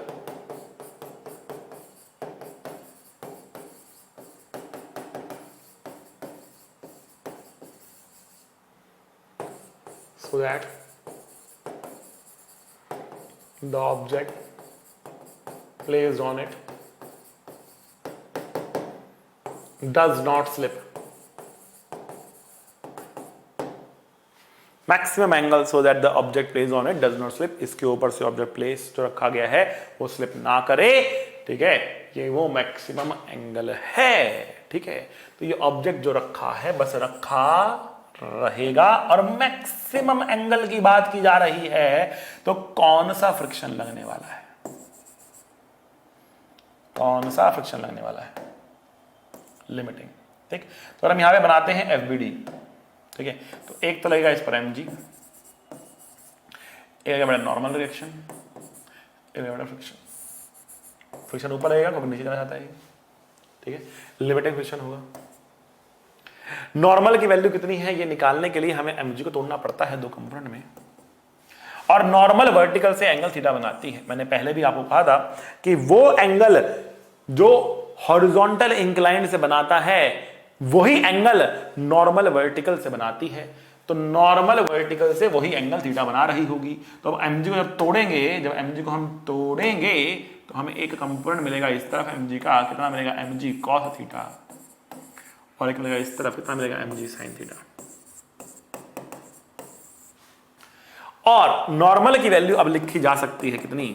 so that the object placed on it does not slip. Maximum angle so that the object place on it does not slip, इसके ऊपर से object place जो रखा गया है वो स्लिप ना करे। ठीक है, ये वो मैक्सिमम एंगल है। ठीक है, तो ये ऑब्जेक्ट जो रखा है बस रखा रहेगा, और मैक्सिमम एंगल की बात की जा रही है, तो कौन सा फ्रिक्शन लगने वाला है? लिमिटिंग। ठीक, तो हम यहां पे बनाते हैं एफबीडी। ठीक है, तो एक तो लगेगा इस पर mg, एक बड़ा नॉर्मल रिएक्शन, एक बड़ा फ्रिक्शन ऊपर लगेगा, कभी नीचे जाना चाहता है। ठीक है, लिमिटिंग फ्रिक्शन होगा। नॉर्मल की वैल्यू कितनी है ये निकालने के लिए हमें mg को तोड़ना पड़ता है दो कंपोनेंट में, और नॉर्मल वर्टिकल से एंगल थीटा बनाती है। मैंने पहले भी आपको कहा था कि वो एंगल जो हॉरिजॉन्टल इंक्लाइंड से बनाता है वही एंगल नॉर्मल वर्टिकल से बनाती है, तो नॉर्मल वर्टिकल से वही एंगल थीटा बना रही होगी। तो अब mg को जब mg को हम तोड़ेंगे तो हमें एक कंपोनेंट मिलेगा इस तरफ mg का, कितना मिलेगा? mg cos थीटा, और एक मिलेगा इस तरफ, कितना मिलेगा? mg sin theta. और नॉर्मल की वैल्यू अब लिखी जा सकती है कितनी?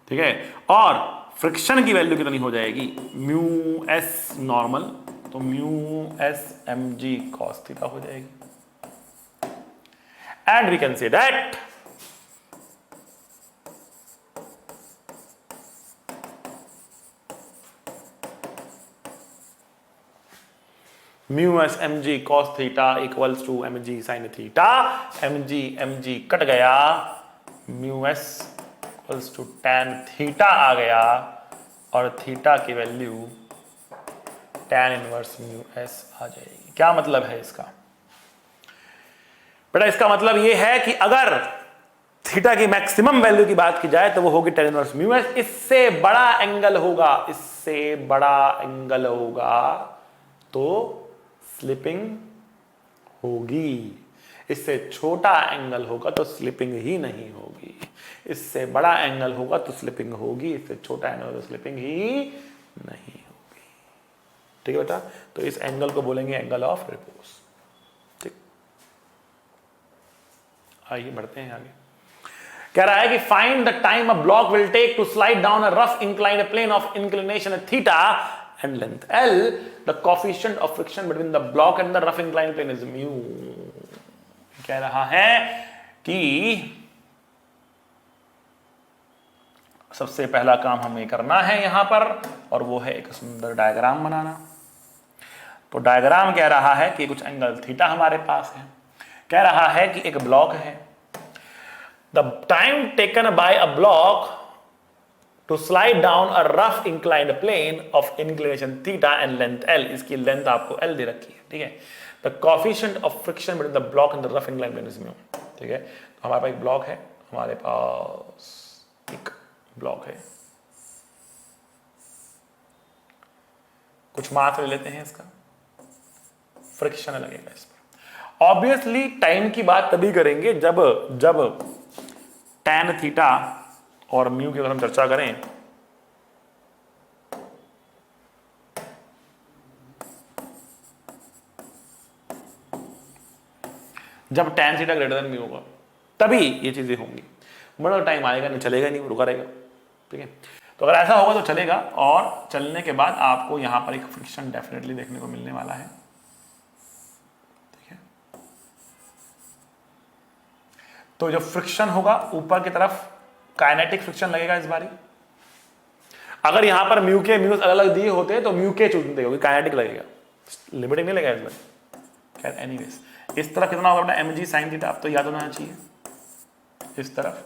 ठीक है, और फ्रिक्शन की वैल्यू कितनी हो जाएगी? म्यू एस नॉर्मल, तो mu s mg cos theta हो जाएगी। And we can say that mu s mg cos theta equals to mg sin theta. mg cut गया, mu s equals to tan theta आ गया, और theta की value tan inverse mu s आ जाएगी। क्या मतलब है इसका? बेटा इसका मतलब यह है कि अगर थीटा की मैक्सिमम वैल्यू की बात की जाए तो वो होगी tan इनवर्स म्यू एस। इससे बड़ा एंगल होगा, तो स्लिपिंग होगी। इससे छोटा एंगल होगा तो स्लिपिंग ही नहीं होगी। इससे बड़ा एंगल होगा तो स्लिपिंग होगी, इससे छोटा एंगल तो स्लिपिंग ही नहीं होगी। ठीक है बेटा, तो इस एंगल को बोलेंगे एंगल ऑफ रिपोज। ठीक, आइए बढ़ते हैं आगे। कह रहा है कि find the time a block will take to slide down a rough inclined plane of inclination theta and length L, the coefficient of friction between the block and the rough inclined plane is mu. कह रहा है कि सबसे पहला काम हमें करना है यहां पर, और वो है एक सुंदर डायग्राम बनाना। तो डायग्राम कह रहा है कि कुछ एंगल थीटा हमारे पास है, कह रहा है कि एक ब्लॉक है, the time taken by a block to slide down a rough inclined plane of inclination theta and length L, इसकी लेंथ आपको एल दे रखी है, ठीक है। The coefficient of friction between the block and the rough inclined plane is mu, ठीक है। तो हमारे पास एक ब्लॉक है, हमारे पास एक ब्लॉक है, कुछ मास ले लेते हैं, इसका फ्रिक्शन लगेगा इस पर। ऑब्वियसली टाइम की बात तभी करेंगे जब tan थीटा और म्यू की अगर हम चर्चा करें, जब tan theta greater than mu होगा तभी ये चीजें होंगी, बड़ा टाइम आएगा नहीं, चलेगा नहीं, रुका रहेगा, ठीक है। तो अगर ऐसा होगा तो चलेगा, और चलने के बाद आपको यहां पर एक फ्रिक्शन डेफिनेटली देखने को मिलने वाला है, ठीक है। तो जो फ्रिक्शन होगा ऊपर की तरफ काइनेटिक फ्रिक्शन लगेगा इस बारी। अगर यहां पर म्यू के म्यूज अलग अलग दिए होते तो म्यू के चुनते हो, काइनेटिक लगेगा, लिमिटिंग नहीं लगेगा इस बारी। खैर एनीवेज, इस तरफ कितना होगा अपना एम जी साइन थीटा, आप तो याद होना चाहिए, इस तरफ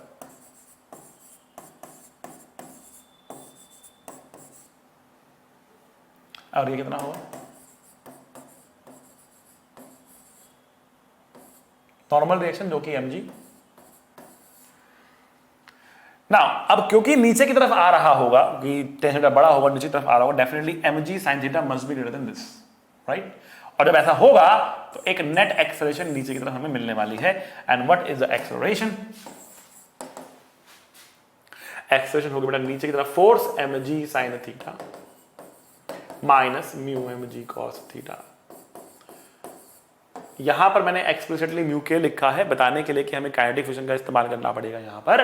और ये कितना होगा नॉर्मल रिएक्शन जो कि एम जी। ना अब क्योंकि नीचे की तरफ आ रहा होगा कि tan थीटा बड़ा होगा, नीचे की तरफ आ रहा होगा, definitely mg sin theta must be greater than this, right. और जब ऐसा होगा तो एक नेट एक्सेलरेशन नीचे की तरफ हमें मिलने वाली है। And what is the acceleration? Acceleration होगी बेटा नीचे की तरफ force mg sin theta minus mu mg cos theta. यहां पर मैंने एक्सप्लिसिटली म्यू के लिखा है बताने के लिए कि हमें काइनेटिक फ्रिक्शन का इस्तेमाल करना पड़ेगा यहां पर,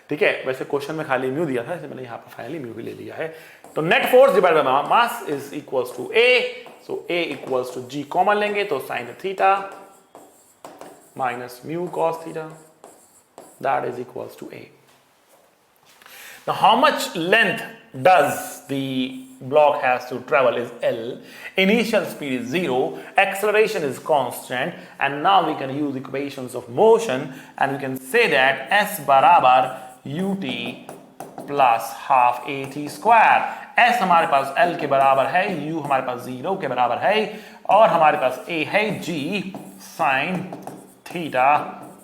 ठीक है। वैसे क्वेश्चन में खाली म्यू दिया था, इसलिए मैंने यहां पर फाइनली म्यू ही ले लिया है। तो net force divided by mass is equals to a, so a equals to g common लेंगे तो sine theta minus mu cos theta, that is equals to a. Now how much length does the block has to travel is L, initial speed is 0, acceleration is constant, and now we can use equations of motion and we can say that S बराबर ut plus half at square। S हमारे पास L के बराबर है, U हमारे पास 0 के बराबर है, और हमारे पास A है G sin theta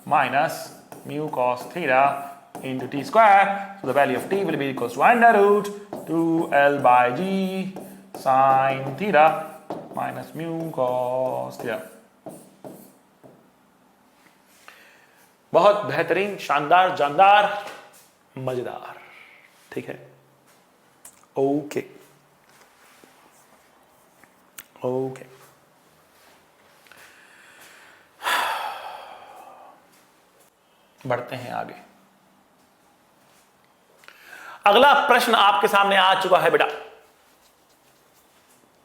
minus mu cos theta into t square, so the value of t will be equals to under root 2l by g sin theta minus mu cos theta। बहुत बेहतरीन, शानदार, जानदार, मजेदार, ठीक है। Okay okay, बढ़ते हैं आगे। अगला प्रश्न आपके सामने आ चुका है बेटा,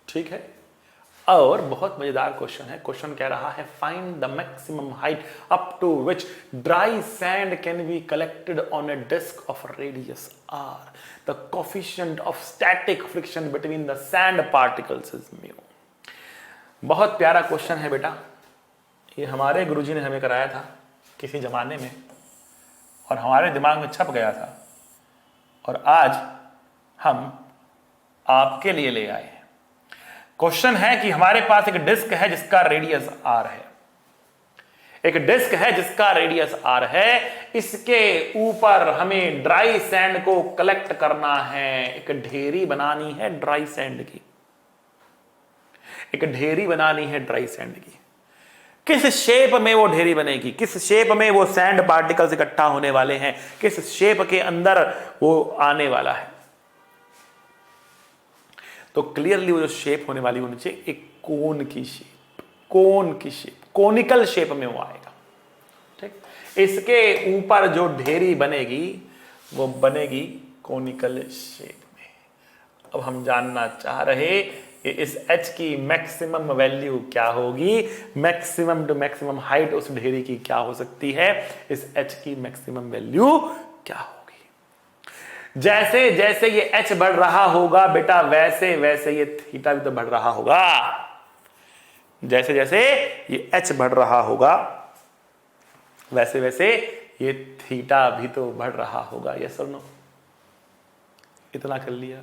ठीक है, और बहुत मजेदार क्वेश्चन है। क्वेश्चन कह रहा है find the maximum height up to which dry sand can be collected on a disc of radius R, the coefficient of static friction between the sand particles is mu. बहुत प्यारा question है बेटा, ये हमारे गुरुजी ने हमें कराया था किसी जमाने में और हमारे दिमाग में छप गया था, और आज हम आपके लिए ले आए हैं। क्वेश्चन है कि हमारे पास एक डिस्क है जिसका रेडियस आर है, एक डिस्क है जिसका रेडियस आर है, इसके ऊपर हमें ड्राई सैंड को कलेक्ट करना है, एक ढेरी बनानी है ड्राई सैंड की, एक ढेरी बनानी है ड्राई सैंड की। किस शेप में वो ढेरी बनेगी, किस शेप में वो सैंड पार्टिकल्स इकट्ठा होने वाले हैं, किस शेप के अंदर वो आने वाला है। तो क्लियरली वो जो शेप होने वाली होनी चाहिए एक कोन की शेप, कोन की शेप, कोनिकल शेप में वो आएगा, ठीक। इसके ऊपर जो ढेरी बनेगी वो बनेगी कोनिकल शेप में। अब हम जानना चाह रहे कि इस h की मैक्सिमम वैल्यू क्या होगी, मैक्सिमम टू मैक्सिमम हाइट उस ढेरी की क्या हो सकती है, इस h की मैक्सिमम वैल्यू क्या होगी। जैसे जैसे ये h बढ़ रहा होगा बेटा, वैसे वैसे ये थीटा भी तो बढ़ रहा होगा। जैसे जैसे ये h बढ़ रहा होगा वैसे वैसे ये थीटा भी तो बढ़ रहा होगा। यस और नो? इतना कर लिया,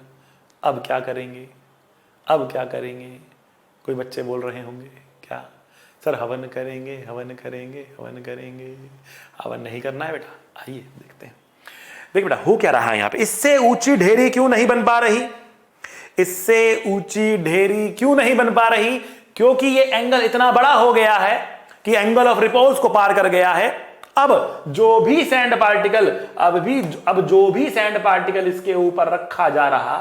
अब क्या करेंगे, अब क्या करेंगे? कोई बच्चे बोल रहे होंगे क्या सर हवन करेंगे, हवन करेंगे, हवन करेंगे। हवन नहीं करना है बेटा, आइए देखते हैं। देख बेटा हो क्या रहा है यहां पे, इससे ऊंची ढेरी क्यों नहीं बन पा रही, इससे ऊंची ढेरी क्यों नहीं बन पा रही? क्योंकि ये एंगल इतना बड़ा हो गया है कि एंगल ऑफ रिपोज को पार कर गया है। अब जो भी सैंड पार्टिकल अब जो भी सैंड पार्टिकल इसके ऊपर रखा जा रहा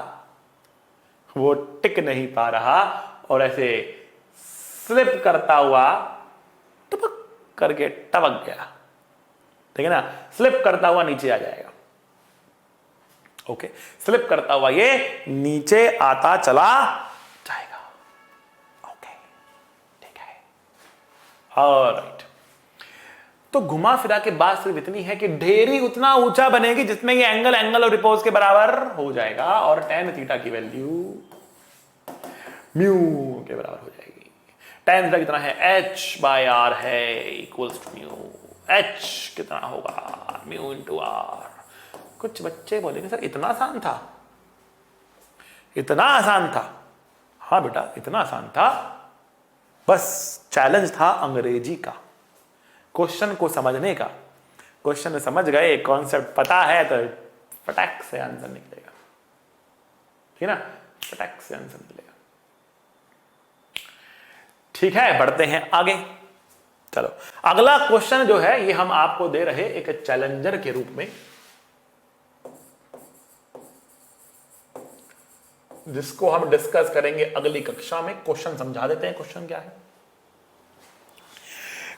वो टिक नहीं पा रहा और ऐसे स्लिप करता हुआ टपक करके टपक गया। ठीक है ना, स्लिप करता हुआ नीचे आ जाएगा। ओके, स्लिप करता हुआ ये नीचे आता चला जाएगा। ओके ठीक है, ऑलराइट। तो घुमा फिरा के बात सिर्फ इतनी है कि ढेरी उतना ऊंचा बनेगी जिसमें ये एंगल ऑफ रिपोज के बराबर हो जाएगा और tan थीटा की वैल्यू म्यू के बराबर हो जाएगी। tan थीटा कितना है, h/r है, इक्वल्स टू म्यू। h कितना होगा, म्यू इंटू r। कुछ बच्चे बोलेंगे सर इतना आसान था, इतना आसान था। हाँ बेटा इतना आसान था, बस चैलेंज था अंग्रेजी का, क्वेश्चन को समझने का। क्वेश्चन समझ गए, कॉन्सेप्ट पता है तो फटाक से आंसर निकलेगा। ठीक है ना, फटाक से आंसर निकलेगा। ठीक है, बढ़ते हैं आगे। चलो अगला क्वेश्चन जो है ये हम आपको दे रहे एक चैलेंजर के रूप में, जिसको हम डिस्कस करेंगे अगली कक्षा में। क्वेश्चन समझा देते हैं, क्वेश्चन क्या है।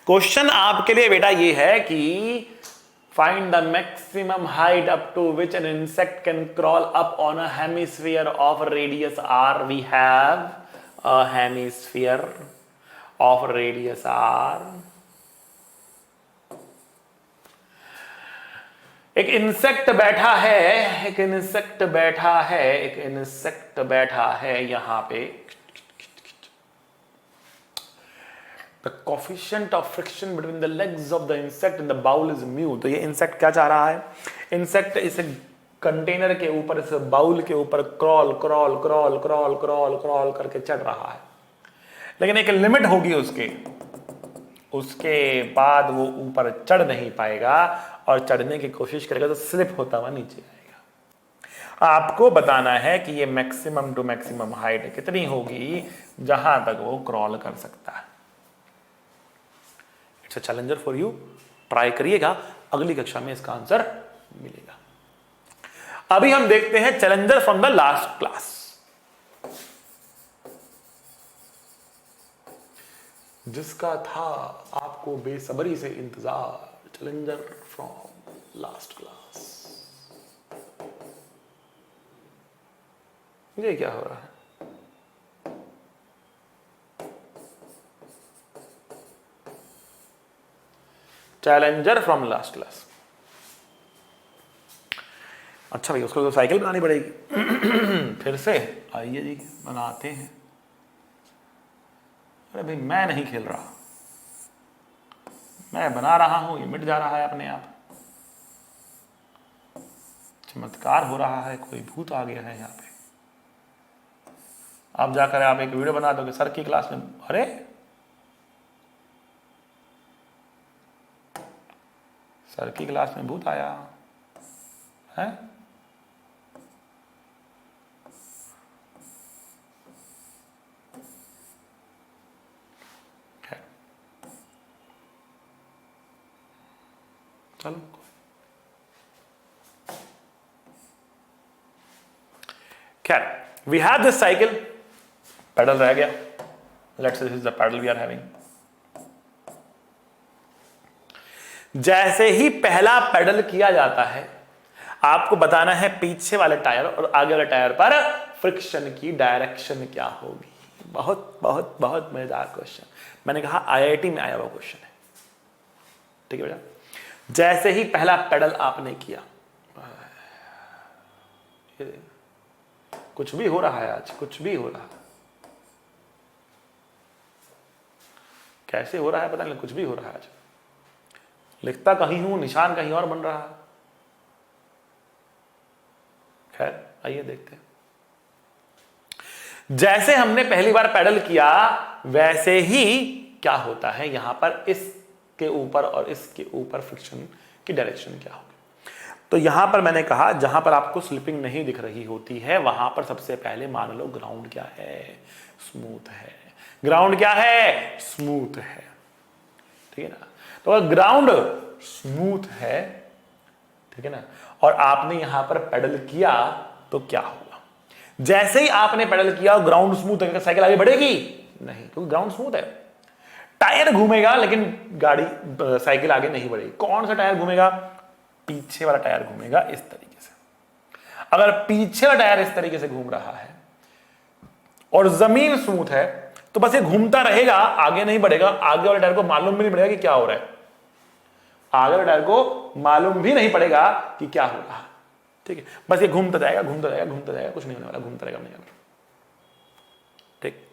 क्वेश्चन आपके लिए बेटा ये है कि find the maximum height up to which an insect can crawl up on a hemisphere of radius r। We have a hemisphere of radius r। एक इंसेक्ट बैठा है, एक इंसेक्ट बैठा है, एक इंसेक्ट बैठा है यहां पे। The coefficient of friction between the legs of the insect in the bowl is mu। तो ये इंसेक्ट क्या चाह रहा है, इंसेक्ट इस कंटेनर के ऊपर, इस बाउल के ऊपर crawl crawl crawl crawl crawl crawl करके चढ़ रहा है, लेकिन एक लिमिट होगी उसके बाद वो ऊपर चढ़ नहीं पाएगा और चढ़ने की कोशिश करेगा तो स्लिप होता हुआ नीचे आएगा। आपको बताना है कि ये मैक्सिमम टू मैक्सिमम हाइट कितनी होगी जहां तक वो क्रॉल कर सकता है। It's a challenger for you, try करिएगा, अगली कक्षा में इसका आंसर मिलेगा। अभी हम देखते हैं challenger from the last class, जिसका था आपको बेसब्री से इंतजार। Challenger from last class. ये क्या हो रहा है, चैलेंजर फ्रॉम लास्ट क्लास। अच्छा भाई उसको तो साइकिल बनानी पड़ेगी। फिर से आइए जी बनाते हैं। अरे भाई मैं नहीं खेल रहा, मैं बना रहा हूं, ये मिट जा रहा है अपने आप। चमत्कार हो रहा है, कोई भूत आ गया है यहाँ पे। आप जाकर आप एक वीडियो बना दोगे सर की क्लास में, अरे सर की क्लास में भूत आया है। चलो खैर, we have this cycle, pedal रह गया। Let's say this is the pedal we are having. जैसे ही पहला पेडल किया जाता है, आपको बताना है पीछे वाले टायर और आगे वाले टायर पर फ्रिक्शन की डायरेक्शन क्या होगी। बहुत बहुत बहुत मजेदार क्वेश्चन, मैंने कहा आईआईटी में आया हुआ क्वेश्चन है। ठीक है बेटा, जैसे ही पहला पेडल आपने किया, कुछ भी हो रहा है आज, कुछ भी हो रहा है, कैसे हो रहा है पता नहीं, कुछ भी हो रहा है आज। लिखता कहीं हूं, निशान कहीं और बन रहा है। खैर आइए देखते हैं। जैसे हमने पहली बार पैडल किया, वैसे ही क्या होता है यहां पर, इसके ऊपर और इसके ऊपर फ्रिक्शन की डायरेक्शन क्या होगी। तो यहां पर मैंने कहा जहां पर आपको स्लिपिंग नहीं दिख रही होती है, वहां पर सबसे पहले मान लो ग्राउंड क्या है, स्मूथ है। ग्राउंड क्या है, स्मूथ है। ठीक है ना, तो अगर ग्राउंड स्मूथ है, ठीक है ना, और आपने यहां पर पेडल किया तो क्या होगा। जैसे ही आपने पेडल किया और ग्राउंड स्मूथ है, साइकिल आगे बढ़ेगी नहीं, क्योंकि ग्राउंड स्मूथ है। टायर घूमेगा लेकिन गाड़ी साइकिल आगे नहीं बढ़ेगी। कौन सा टायर घूमेगा, पीछे वाला टायर घूमेगा इस तरीके से। अगर पीछे वाला टायर इस तरीके से घूम रहा है और जमीन स्मूथ है, तो बस ये घूमता रहेगा, आगे नहीं बढ़ेगा। आगे वाले टायर को मालूम भी नहीं पड़ेगा कि क्या हो रहा है, आगे वाले टायर को मालूम भी नहीं पड़ेगा कि क्या हो रहा है। ठीक है, बस ये घूमता जाएगा, घूमता जाएगा, घूमता जाएगा, कुछ नहीं होने वाला, घूमता रहेगा, नहीं होगा। ठीक,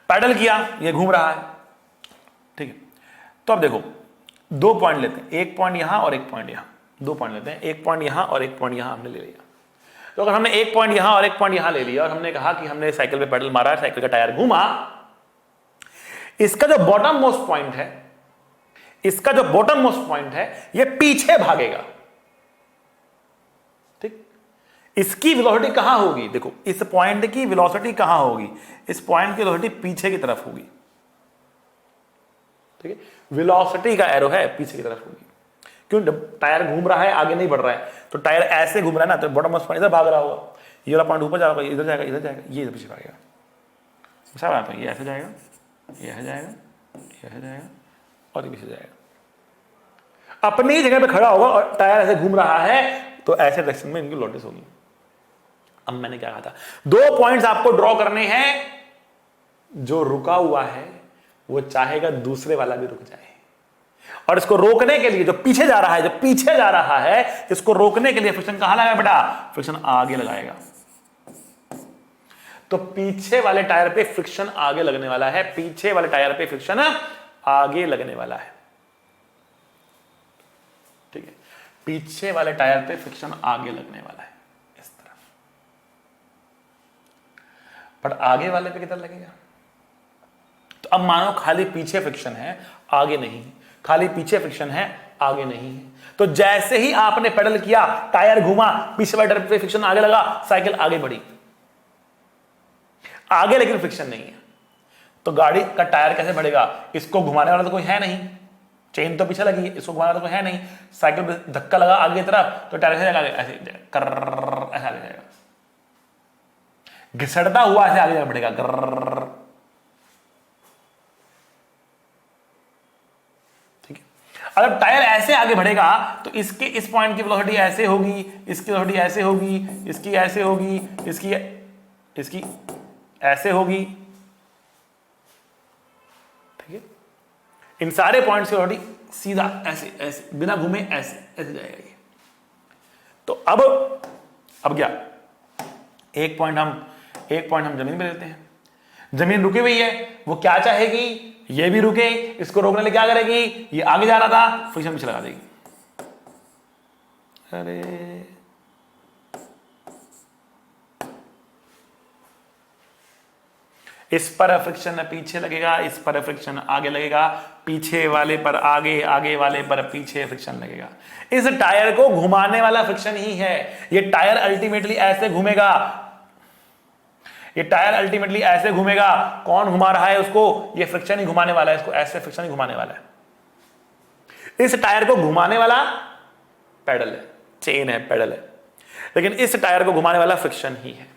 पैडल किया, ये घूम रहा है। ठीक है, तो अब देखो 2 पॉइंट लेते हैं, एक पॉइंट यहां और एक पॉइंट यहां। 2 पॉइंट लेते हैं, एक पॉइंट यहां और एक पॉइंट यहां हमने ले लिया। तो अगर हमने एक पॉइंट यहां और एक पॉइंट यहां ले लिया और हमने कहा कि हमने साइकिल पे पेडल मारा, साइकिल का टायर घूमा, इसका जो बॉटम मोस्ट पॉइंट है, इसका जो बॉटम मोस्ट पॉइंट है, ये पीछे भागेगा। ठीक, इसकी वेलोसिटी कहां होगी, देखो इस पॉइंट की वेलोसिटी कहां होगी, इस पॉइंट की वेलोसिटी पीछे की तरफ होगी। ठीक है, वेलोसिटी का एरो है पीछे की तरफ होगी। क्यों, टायर घूम रहा है, आगे नहीं बढ़ रहा है, तो टायर ऐसे घूम रहा है ना, तो बॉटम मोस्ट पॉइंट इधर भाग रहा होगा, ये वाला पॉइंट ऊपर जा रहा होगा, इधर जाएगा, इधर जाएगा, ये इधर पीछे भागेगा। समझ आता है, ये ऐसे जाएगा, ये ऐसे जाएगा, ये ऐसे जाएगा और ये पीछे जाएगा। अपनी जगह पे खड़ा होगा और टायर ऐसे घूम रहा है, तो ऐसे डायरेक्शन में इनकी लोटेस होगी। अब मैंने क्या कहा था, 2 पॉइंट्स आपको ड्रॉ करने हैं। जो रुका हुआ है वो चाहेगा दूसरे वाला भी रुक जाए, और इसको रोकने के लिए जो पीछे जा रहा है, जो पीछे जा रहा है, इसको रोकने के लिए फ्रिक्शन कहां लगाएगा बेटा, फ्रिक्शन आगे लगाएगा। तो पीछे वाले टायर पे फ्रिक्शन आगे लगने वाला है, पीछे वाले टायर पे फ्रिक्शन आगे लगने वाला है। ठीक है, पीछे वाले टायर पे फ्रिक्शन आगे लगने वाला है इस तरफ, पर आगे वाले पे किधर लगेगा। तो अब मानो खाली पीछे फ्रिक्शन है, आगे नहीं, खाली पीछे फ्रिक्शन है, आगे नहीं है। तो जैसे ही आपने पेडल किया, टायर घूमा, पीछे वाले टायर पे फ्रिक्शन आगे लगा, साइकिल आगे बढ़ी, आगे लेकिन फ्रिक्शन नहीं है। तो गाड़ी का टायर कैसे बढ़ेगा, इसको घुमाने वाला तो कोई है नहीं, चेन तो पीछे लगी है, इसको घुमाने वाला तो कोई है नहीं। साइकिल पे धक्का लगा आगे की तरफ, तो टायर कैसे जाएगा, ऐसे ऐसे आगे जाएगा, घिसटता हुआ ऐसे आगे बढ़ेगा, गर्र। अगर टायर ऐसे आगे बढ़ेगा तो इसके इस पॉइंट की वेलोसिटी ऐसे होगी, इसकी वेलोसिटी ऐसे होगी, इसकी ऐसे होगी, इसकी ऐसे होगी। ठीक है, इन सारे पॉइंट्स की वेलोसिटी सीधा ऐसे ऐसे बिना घूमे ऐसे ऐसे जाएगा ये। तो अब क्या, एक पॉइंट हम जमीन पे लेते हैं। जमीन रुकी हुई है, वो क्या चाहेगी, ये भी रुके, इसको रोकने के लिए क्या करेगी, ये आगे जा रहा था, फ्रिक्शन पीछे लगा देगी। अरे इस पर फ्रिक्शन पीछे लगेगा, इस पर फ्रिक्शन आगे लगेगा, पीछे वाले पर आगे, आगे वाले पर पीछे फ्रिक्शन लगेगा। इस टायर को घुमाने वाला फ्रिक्शन ही है। ये टायर अल्टीमेटली ऐसे घूमेगा, ये टायर अल्टीमेटली ऐसे घूमेगा। कौन घुमा रहा है उसको, ये फ्रिक्शन ही घुमाने वाला है, इसको ऐसे फ्रिक्शन ही घुमाने वाला है। इस टायर को घुमाने वाला पेडल है, चेन है, पेडल है, लेकिन इस टायर को घुमाने वाला फ्रिक्शन ही है।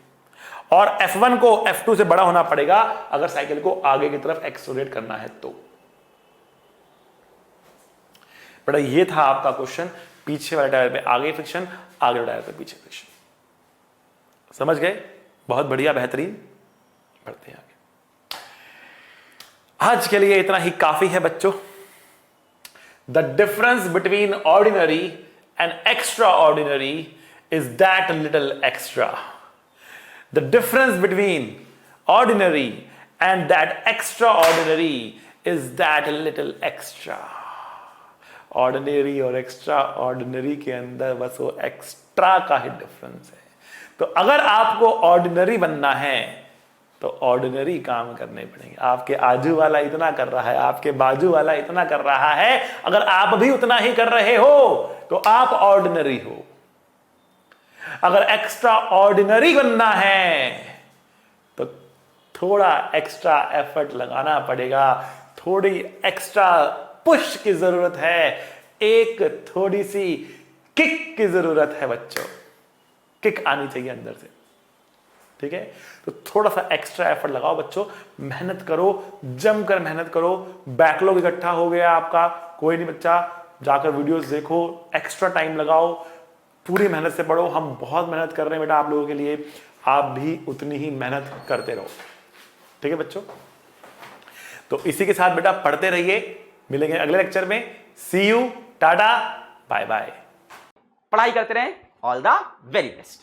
और F1 को F2 से बड़ा होना पड़ेगा अगर साइकिल को आगे की तरफ एक्सेलरेट करना है तो। बेटा ये था आपका क्वेश्चन, पीछे वाले टायर पे आगे फ्रिक्शन, आगे वाले टायर पे पीछे फ्रिक्शन। समझ गए? बहुत बढ़िया, बेहतरीन। बढ़ते हैं आगे। आज के लिए इतना ही काफी है बच्चों। The difference between ordinary and extra ordinary is that little extra. The difference between ordinary and that extra ordinary is that little extra. Ordinary और एक्स्ट्रा ऑर्डिनरी के अंदर बस वो एक्स्ट्रा का ही डिफरेंस है। तो अगर आपको ऑर्डिनरी बनना है तो ऑर्डिनरी काम करने पड़ेंगे। आपके आजू वाला इतना कर रहा है, आपके बाजू वाला इतना कर रहा है, अगर आप भी उतना ही कर रहे हो तो आप ऑर्डिनरी हो। अगर एक्स्ट्रा ऑर्डिनरी बनना है तो थोड़ा एक्स्ट्रा एफर्ट लगाना पड़ेगा, थोड़ी एक्स्ट्रा पुश की जरूरत है, एक थोड़ी सी किक की जरूरत है बच्चों। किक आनी चाहिए अंदर से, ठीक है? तो थोड़ा सा एक्स्ट्रा एफर्ट लगाओ बच्चों, मेहनत करो, जमकर मेहनत करो। बैकलॉग इकट्ठा हो गया आपका, कोई नहीं बच्चा, जाकर वीडियोस देखो, एक्स्ट्रा टाइम लगाओ, पूरी मेहनत से पढ़ो। हम बहुत मेहनत कर रहे हैं बेटा आप लोगों के लिए, आप भी उतनी ही मेहनत करते रहो, ठीक है बच्चों? तो इसी के साथ बेटा पढ़ते रहिए, मिलेंगे अगले लेक्चर में। सी यू, टाटा, बाय बाय। पढ़ाई करते रहें, ऑल द वेरी बेस्ट।